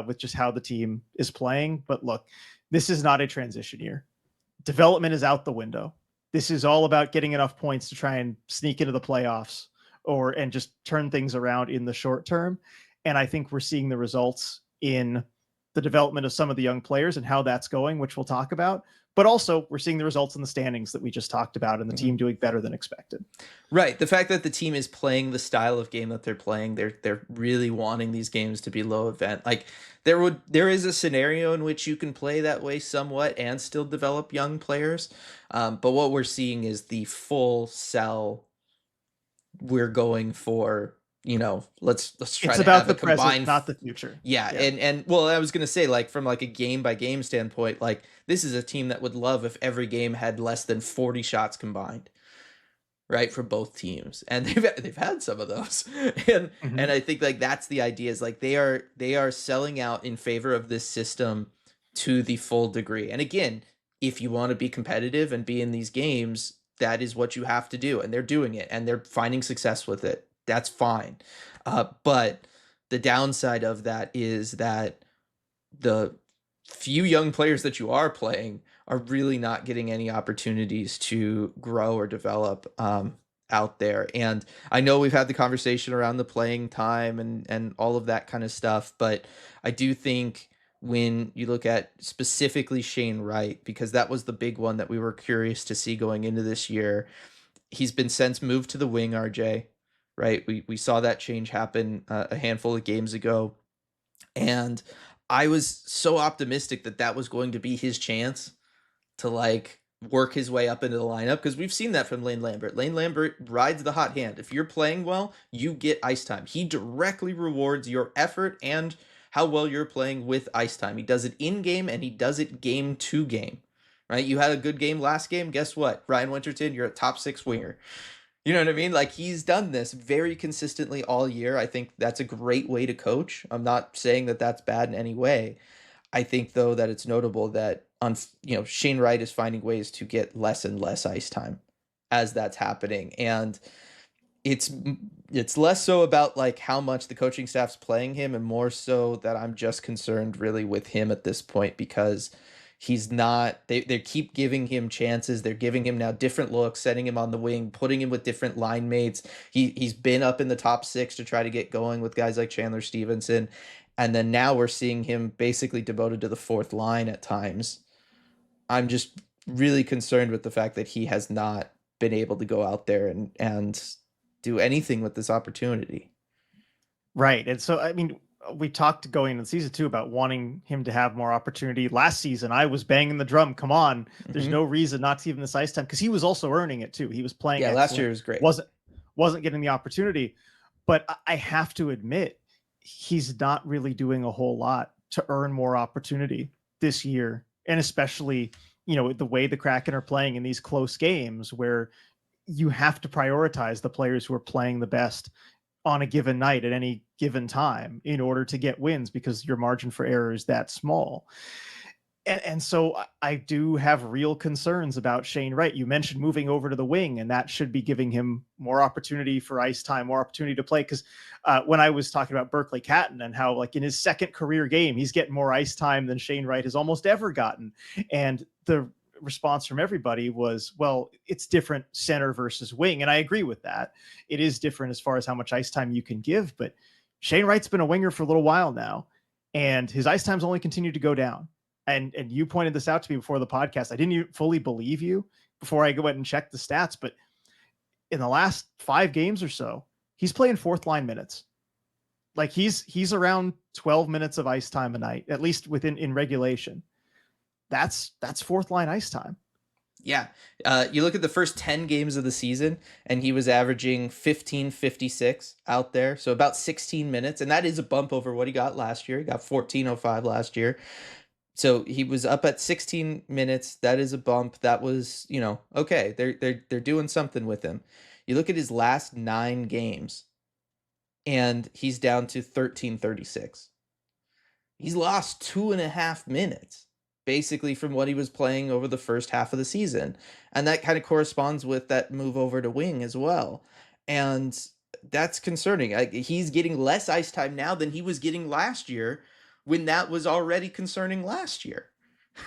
with just how the team is playing. But look, this is not a transition year. Development is out the window. This is all about getting enough points to try and sneak into the playoffs and just turn things around in the short term. And I think we're seeing the results in the development of some of the young players and how that's going, which we'll talk about. But also, we're seeing the results in the standings that we just talked about, and the team doing better than expected. Right. The fact that the team is playing the style of game that they're playing, they're really wanting these games to be low event. Like there is a scenario in which you can play that way somewhat and still develop young players. But what we're seeing is the full sell. We're going for, let's try it's to about have the a combined, present, not the future. Yeah. And well, I was going to say, like, from like a game by game standpoint, like this is a team that would love if every game had less than 40 shots combined, right, for both teams. And they've had some of those. And I think like that's the idea, is like they are selling out in favor of this system to the full degree. And again, if you want to be competitive and be in these games, that is what you have to do. And they're doing it, and they're finding success with it. That's fine. But the downside of that is that the few young players that you are playing are really not getting any opportunities to grow or develop out there. And I know we've had the conversation around the playing time and all of that kind of stuff, but I do think when you look at specifically Shane Wright, because that was the big one that we were curious to see going into this year, he's been since moved to the wing, RJ. Right. We saw that change happen a handful of games ago. And I was so optimistic that was going to be his chance to like work his way up into the lineup, because we've seen that from Lane Lambert. Lane Lambert rides the hot hand. If you're playing well, you get ice time. He directly rewards your effort and how well you're playing with ice time. He does it in game and he does it game to game. Right? You had a good game last game. Guess what? Ryan Winterton, you're a top 6 winger. You know what I mean? Like, he's done this very consistently all year. I think that's a great way to coach. I'm not saying that that's bad in any way. I think, though, that it's notable that Shane Wright is finding ways to get less and less ice time as that's happening, and it's less so about like how much the coaching staff's playing him, and more so that I'm just concerned really with him at this point, because he's not, they keep giving him chances. They're giving him now different looks, setting him on the wing, putting him with different line mates. He's been up in the top 6 to try to get going with guys like Chandler Stevenson. And then now we're seeing him basically devoted to the 4th line at times. I'm just really concerned with the fact that he has not been able to go out there and do anything with this opportunity. Right. And so, I mean, we talked going into season 2 about wanting him to have more opportunity. Last season, I was banging the drum. Come on. There's no reason not to give him this ice time, because he was also earning it too. He was playing. Yeah, last year was great. Wasn't getting the opportunity. But I have to admit, he's not really doing a whole lot to earn more opportunity this year. And especially, the way the Kraken are playing in these close games where you have to prioritize the players who are playing the best on a given night at any given time in order to get wins, because your margin for error is that small. And so I do have real concerns about Shane Wright. You mentioned moving over to the wing, and that should be giving him more opportunity for ice time, more opportunity to play. Because when I was talking about Berkeley Catton and how, like, in his 2nd career game, he's getting more ice time than Shane Wright has almost ever gotten. And the response from everybody was, well, it's different center versus wing. And I agree with that. It is different as far as how much ice time you can give. But Shane Wright's been a winger for a little while now, and his ice time's only continued to go down. And you pointed this out to me before the podcast. I didn't fully believe you before I went and checked the stats, but in the last 5 games or so, he's playing 4th line minutes. Like, he's around 12 minutes of ice time a night, at least in regulation. That's 4th line ice time. Yeah. You look at the first 10 games of the season, and he was averaging 15:56 out there. So about 16 minutes. And that is a bump over what he got last year. He got 14:05 last year. So he was up at 16 minutes. That is a bump. That was, okay. They're doing something with him. You look at his last 9 games, and he's down to 13:36. He's lost 2.5 minutes, basically, from what he was playing over the first half of the season. And that kind of corresponds with that move over to wing as well. And that's concerning. He's getting less ice time now than he was getting last year, when that was already concerning last year.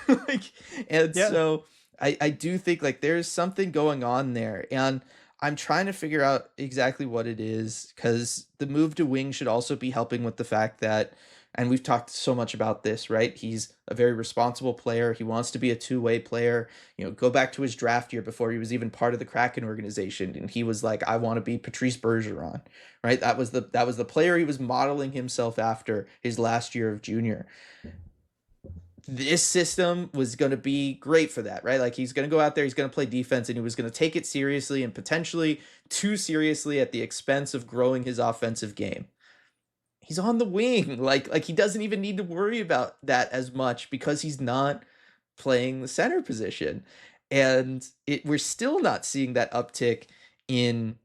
So I do think, like, there's something going on there, and I'm trying to figure out exactly what it is, because the move to wing should also be helping with the fact that, and we've talked so much about this, right? He's a very responsible player. He wants to be a two-way player. Go back to his draft year before he was even part of the Kraken organization, and he was like, I want to be Patrice Bergeron, right? That was the player he was modeling himself after his last year of junior. This system was going to be great for that, right? Like, he's going to go out there, he's going to play defense, and he was going to take it seriously, and potentially too seriously, at the expense of growing his offensive game. He's on the wing. Like he doesn't even need to worry about that as much, because he's not playing the center position. And we're still not seeing that uptick in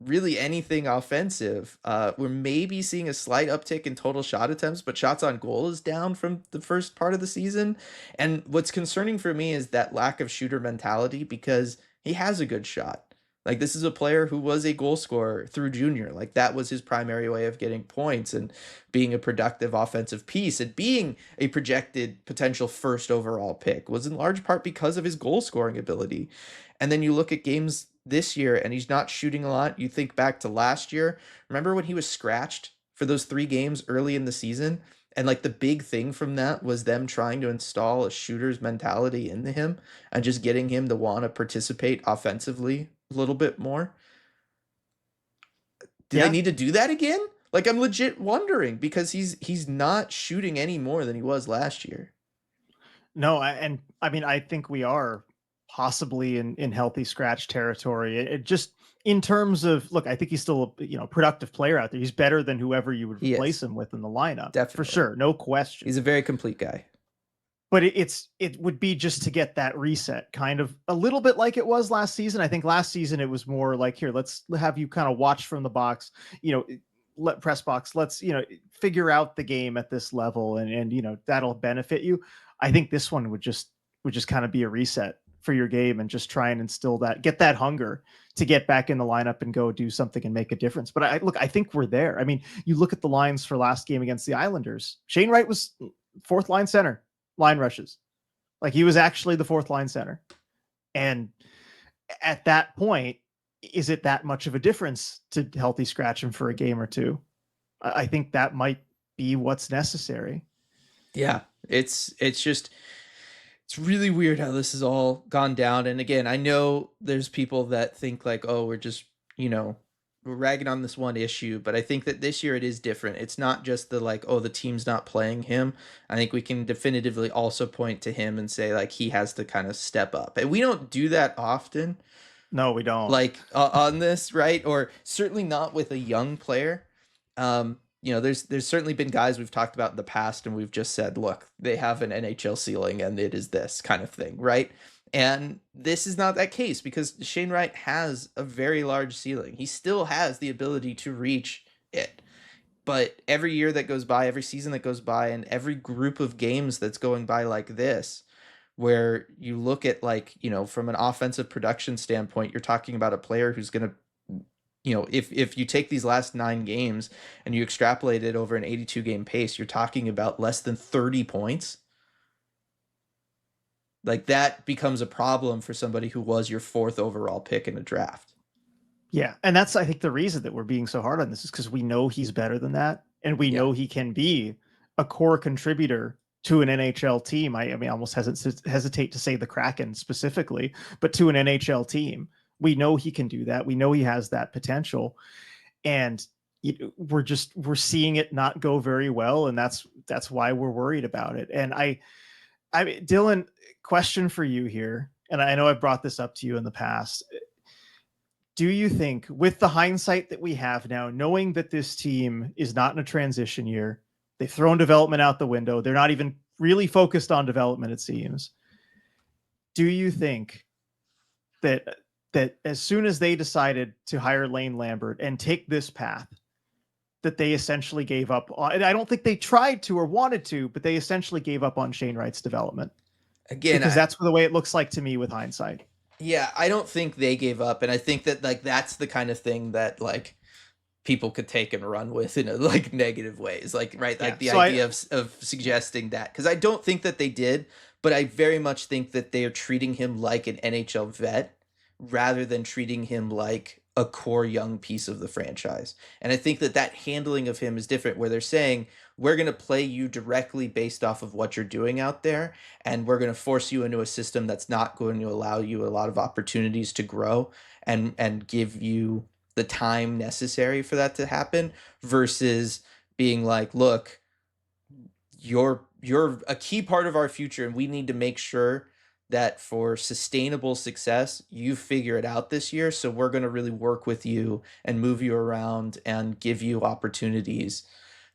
really anything offensive. We're maybe seeing a slight uptick in total shot attempts, but shots on goal is down from the first part of the season. And what's concerning for me is that lack of shooter mentality, because he has a good shot. Like, this is a player who was a goal scorer through junior. Like, that was his primary way of getting points and being a productive offensive piece, and being a projected potential 1st overall pick was in large part because of his goal scoring ability. And then you look at games this year, and he's not shooting a lot. You think back to last year. Remember when he was scratched for those 3 games early in the season? And, like, the big thing from that was them trying to install a shooter's mentality into him and just getting him to want to participate offensively a little bit more. Do they need to do that again? Like, I'm legit wondering, because he's not shooting any more than he was last year. No, I think we are possibly in healthy scratch territory. It just in terms of look, I think he's still a productive player out there. He's better than whoever you would He replace is, him with in the lineup for definitely. sure, no question. He's a very complete guy. But it would be just to get that reset, kind of a little bit like it was last season. I think last season it was more like, here, let's have you kind of watch from the box, let press box, let's figure out the game at this level, and that'll benefit you. I think this one would just kind of be a reset for your game and just try and instill that, get that hunger to get back in the lineup and go do something and make a difference. But I think we're there. I mean, you look at the lines for last game against the Islanders. Shane Wright was fourth line center, line rushes. Like he was actually the fourth line center. And at that point, is it that much of a difference to healthy scratch him for a game or two? I think that might be what's necessary. Yeah, it's just, it's really weird how this has all gone down. And again, I know there's people that think like, oh, we're just, we're ragging on this one issue, but I think that this year it is different. It's not just the like, oh, the team's not playing him. I think we can definitively also point to him and say like he has to kind of step up. And we don't do that often. No, we don't. Like on this, right? Or certainly not with a young player. There's certainly been guys we've talked about in the past and we've just said, look, they have an NHL ceiling and it is this kind of thing, right? And this is not that case because Shane Wright has a very large ceiling. He still has the ability to reach it. But every year that goes by, every season that goes by, and every group of games that's going by like this, where you look at like, from an offensive production standpoint, you're talking about a player who's going to, if you take these last 9 games and you extrapolate it over an 82 game pace, you're talking about less than 30 points. Like that becomes a problem for somebody who was your 4th overall pick in a draft. Yeah. And that's, I think, the reason that we're being so hard on this is because we know he's better than that. And we know he can be a core contributor to an NHL team. I mean, I almost hesitate to say the Kraken specifically, but to an NHL team. We know he can do that. We know he has that potential, and we're seeing it not go very well, and that's why we're worried about it. And Dylan, question for you here, and I know I've brought this up to you in the past. Do you think, with the hindsight that we have now, knowing that this team is not in a transition year, they've thrown development out the window, they're not even really focused on development, it seems. Do you think that as soon as they decided to hire Lane Lambert and take this path, that they essentially gave up on, and I don't think they tried to or wanted to, but they essentially gave up on Shane Wright's development? Again, because that's the way it looks like to me with hindsight. Yeah, I don't think they gave up. And I think that like, that's the kind of thing that like people could take and run with in a like negative ways. Like, right. Like the idea of suggesting that, because I don't think that they did, but I very much think that they are treating him like an NHL vet rather than treating him like a core young piece of the franchise. And I think that handling of him is different, where they're saying, we're going to play you directly based off of what you're doing out there. And we're going to force you into a system that's not going to allow you a lot of opportunities to grow and give you the time necessary for that to happen, versus being like, look, you're a key part of our future, and we need to make sure that for sustainable success, you figure it out this year. So we're going to really work with you and move you around and give you opportunities.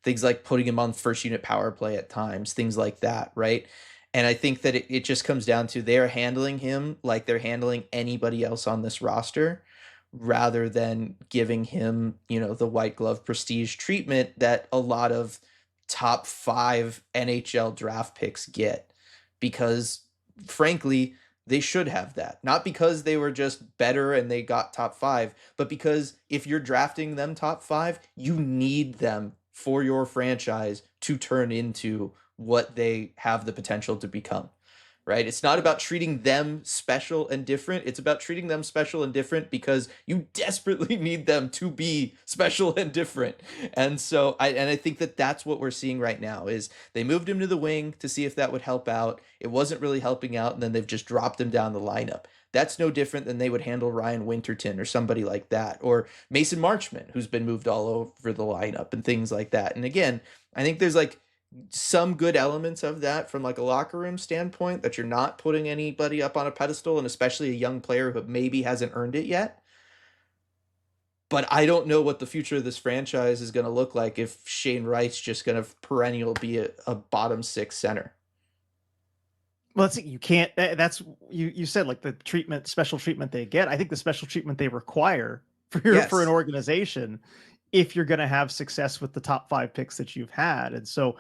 Things like putting him on first unit power play at times, things like that, right? And I think that it just comes down to they're handling him like they're handling anybody else on this roster, rather than giving him, the white glove prestige treatment that a lot of top 5 NHL draft picks get. Because frankly, they should have that. Not because they were just better and they got top 5, but because if you're drafting them top 5, you need them for your franchise to turn into what they have the potential to become, right? It's not about treating them special and different. It's about treating them special and different because you desperately need them to be special and different. And so I think that that's what we're seeing right now is they moved him to the wing to see if that would help out. It wasn't really helping out. And then they've just dropped him down the lineup. That's no different than they would handle Ryan Winterton or somebody like that, or Mason Marchment, who's been moved all over the lineup and things like that. And again, I think there's like some good elements of that from like a locker room standpoint, that you're not putting anybody up on a pedestal, and especially a young player who maybe hasn't earned it yet. But I don't know what the future of this franchise is going to look like if Shane Wright's just going to perennial be a bottom six center. Well, let's see. You can't. That's you said like the treatment, special treatment they get. I think the special treatment they require for an organization if you're going to have success with the top 5 picks that you've had. And so,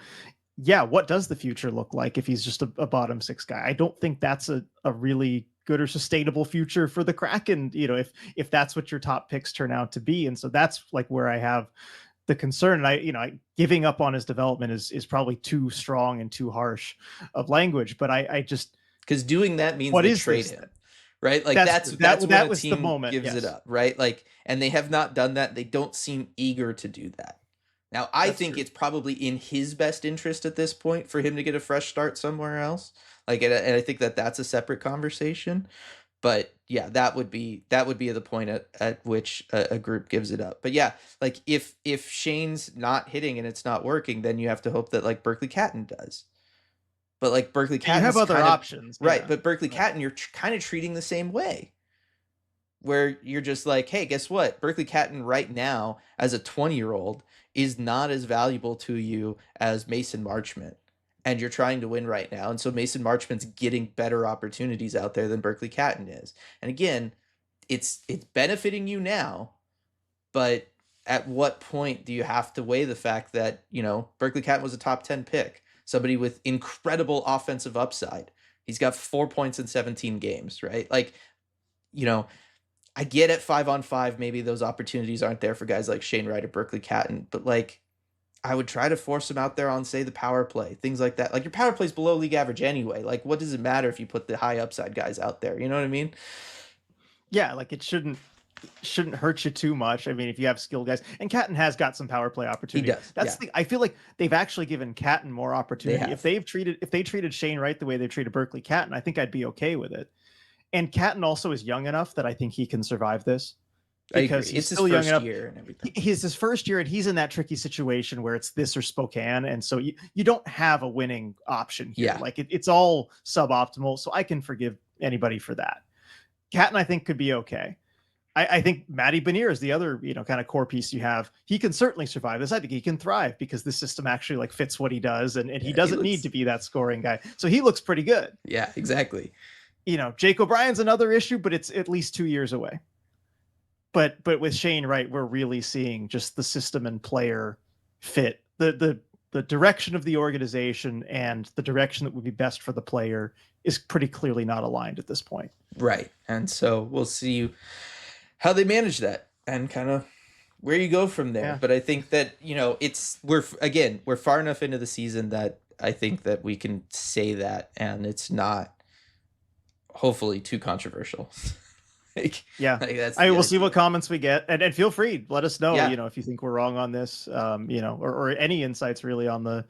yeah, what does the future look like if he's just a bottom 6 guy? I don't think that's a really good or sustainable future for the Kraken, if that's what your top picks turn out to be. And so that's like where I have the concern. And giving up on his development is probably too strong and too harsh of language, but I just, because doing that means what they is trade this? him, right? Like That's when that a was the team moment, gives yes. it up, right? Like, and they have not done that. They don't seem eager to do that. Now, I That's think true. it's probably in his best interest at this point for him to get a fresh start somewhere else. Like, and I think that that's a separate conversation. But yeah, that would be the point at which a group gives it up. But yeah, like if Shane's not hitting and it's not working, then you have to hope that like Berkeley Catton does. But like Berkeley Catton, you have other options, right? yeah. But Berkeley Catton, you're kind of treating the same way, where you're just like, hey, guess what? Berkeley Catton right now, as a 20-year-old, is not as valuable to you as Mason Marchment. And you're trying to win right now. And so Mason Marchment's getting better opportunities out there than Berkeley Catton is. And again, it's benefiting you now, but at what point do you have to weigh the fact that, Berkeley Catton was a top 10 pick, somebody with incredible offensive upside. He's got 4 points in 17 games, right? Like, I get at 5-on-5, maybe those opportunities aren't there for guys like Shane Wright or Berkeley Catton, but like, I would try to force him out there on, say, the power play, things like that. Like, your power play's below league average anyway. Like, what does it matter if you put the high upside guys out there? You know what I mean? Yeah, like it shouldn't hurt you too much. I mean, if you have skilled guys, and Catton has got some power play opportunity. He does. That's the I feel like they've actually given Catton more opportunity. If they treated Shane Wright the way they treated Berkeley Catton, I think I'd be okay with it. And Catton also is young enough that I think he can survive this. Because he's still young enough. Year and everything. He's his first year, and he's in that tricky situation where it's this or Spokane, and so you don't have a winning option here. Yeah. Like it's all suboptimal, so I can forgive anybody for that. Catton, I think, could be okay. I think Matty Benier is the other kind of core piece you have. He can certainly survive this. I think he can thrive because the system actually like fits what he does, and he doesn't need to be that scoring guy. So he looks pretty good. Yeah, exactly. Jake O'Brien's another issue, but it's at least 2 years away. But with Shane Wright, we're really seeing just the system and player fit, the direction of the organization and the direction that would be best for the player is pretty clearly not aligned at this point. Right. And so we'll see how they manage that and kind of where you go from there. Yeah. But I think that, we're far enough into the season that I think that we can say that, and it's not hopefully too controversial. We'll see what comments we get, and feel free, let us know, if you think we're wrong on this, or any insights really on the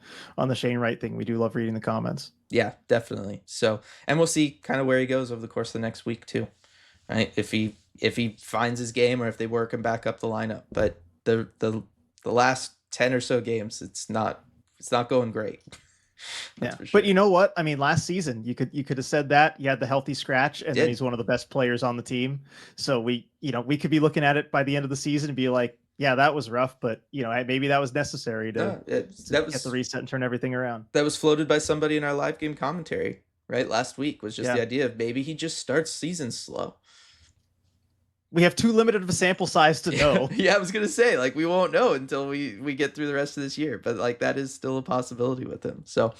Shane Wright thing. We do love reading the comments. Yeah, definitely. So, and we'll see kind of where he goes over the course of the next week too, right? If he finds his game or if they work him back up the lineup. But the last 10 or so games, it's not going great. Yeah, sure. But you know what? I mean, last season you could have said that he had the healthy scratch, and then he's one of the best players on the team. So we could be looking at it by the end of the season and be like, yeah, that was rough, but maybe that was necessary to get the reset and turn everything around. That was floated by somebody in our live game commentary, right? Last week was just the idea of maybe he just starts season slow. We have too limited of a sample size to know. Yeah, I was going to say, like, we won't know until we get through the rest of this year. But, like, that is still a possibility with him. So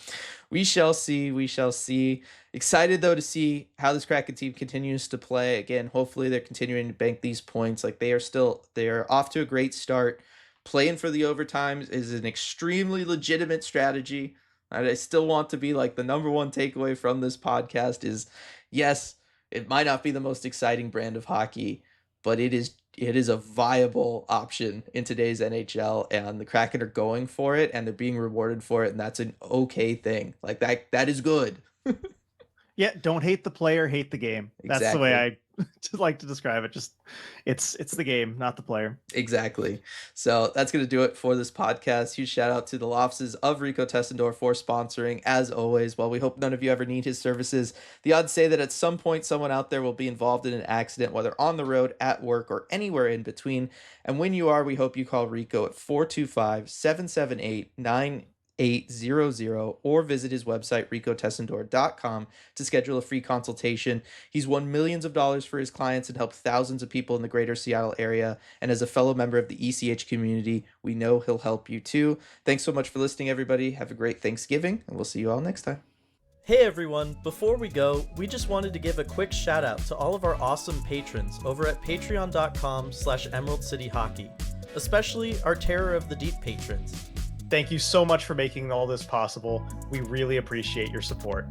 we shall see. We shall see. Excited, though, to see how this Kraken team continues to play. Again, hopefully they're continuing to bank these points. Like, they are off to a great start. Playing for the overtimes is an extremely legitimate strategy. And I still want to be, like, the number one takeaway from this podcast is, yes, it might not be the most exciting brand of hockey, but it is a viable option in today's NHL, and the Kraken are going for it, and they're being rewarded for it, and that's an okay thing. Like that is good. Yeah, don't hate the player, hate the game. That's exactly. the way to describe it. Just it's the game, not the player. Exactly. So that's going to do it for this podcast. Huge shout out to the offices of Rico Tessendorf for sponsoring. As always, while we hope none of you ever need his services, the odds say that at some point someone out there will be involved in an accident, whether on the road, at work, or anywhere in between. And when you are, we hope you call Rico at 425-778-9800 or visit his website, ricotessendor.com, to schedule a free consultation. He's won millions of dollars for his clients and helped thousands of people in the greater Seattle area. And as a fellow member of the ECH community, we know he'll help you too. Thanks so much for listening, everybody. Have a great Thanksgiving, and we'll see you all next time. Hey everyone, before we go, we just wanted to give a quick shout out to all of our awesome patrons over at patreon.com/Emerald City Hockey, especially our Terror of the Deep patrons. Thank you so much for making all this possible. We really appreciate your support.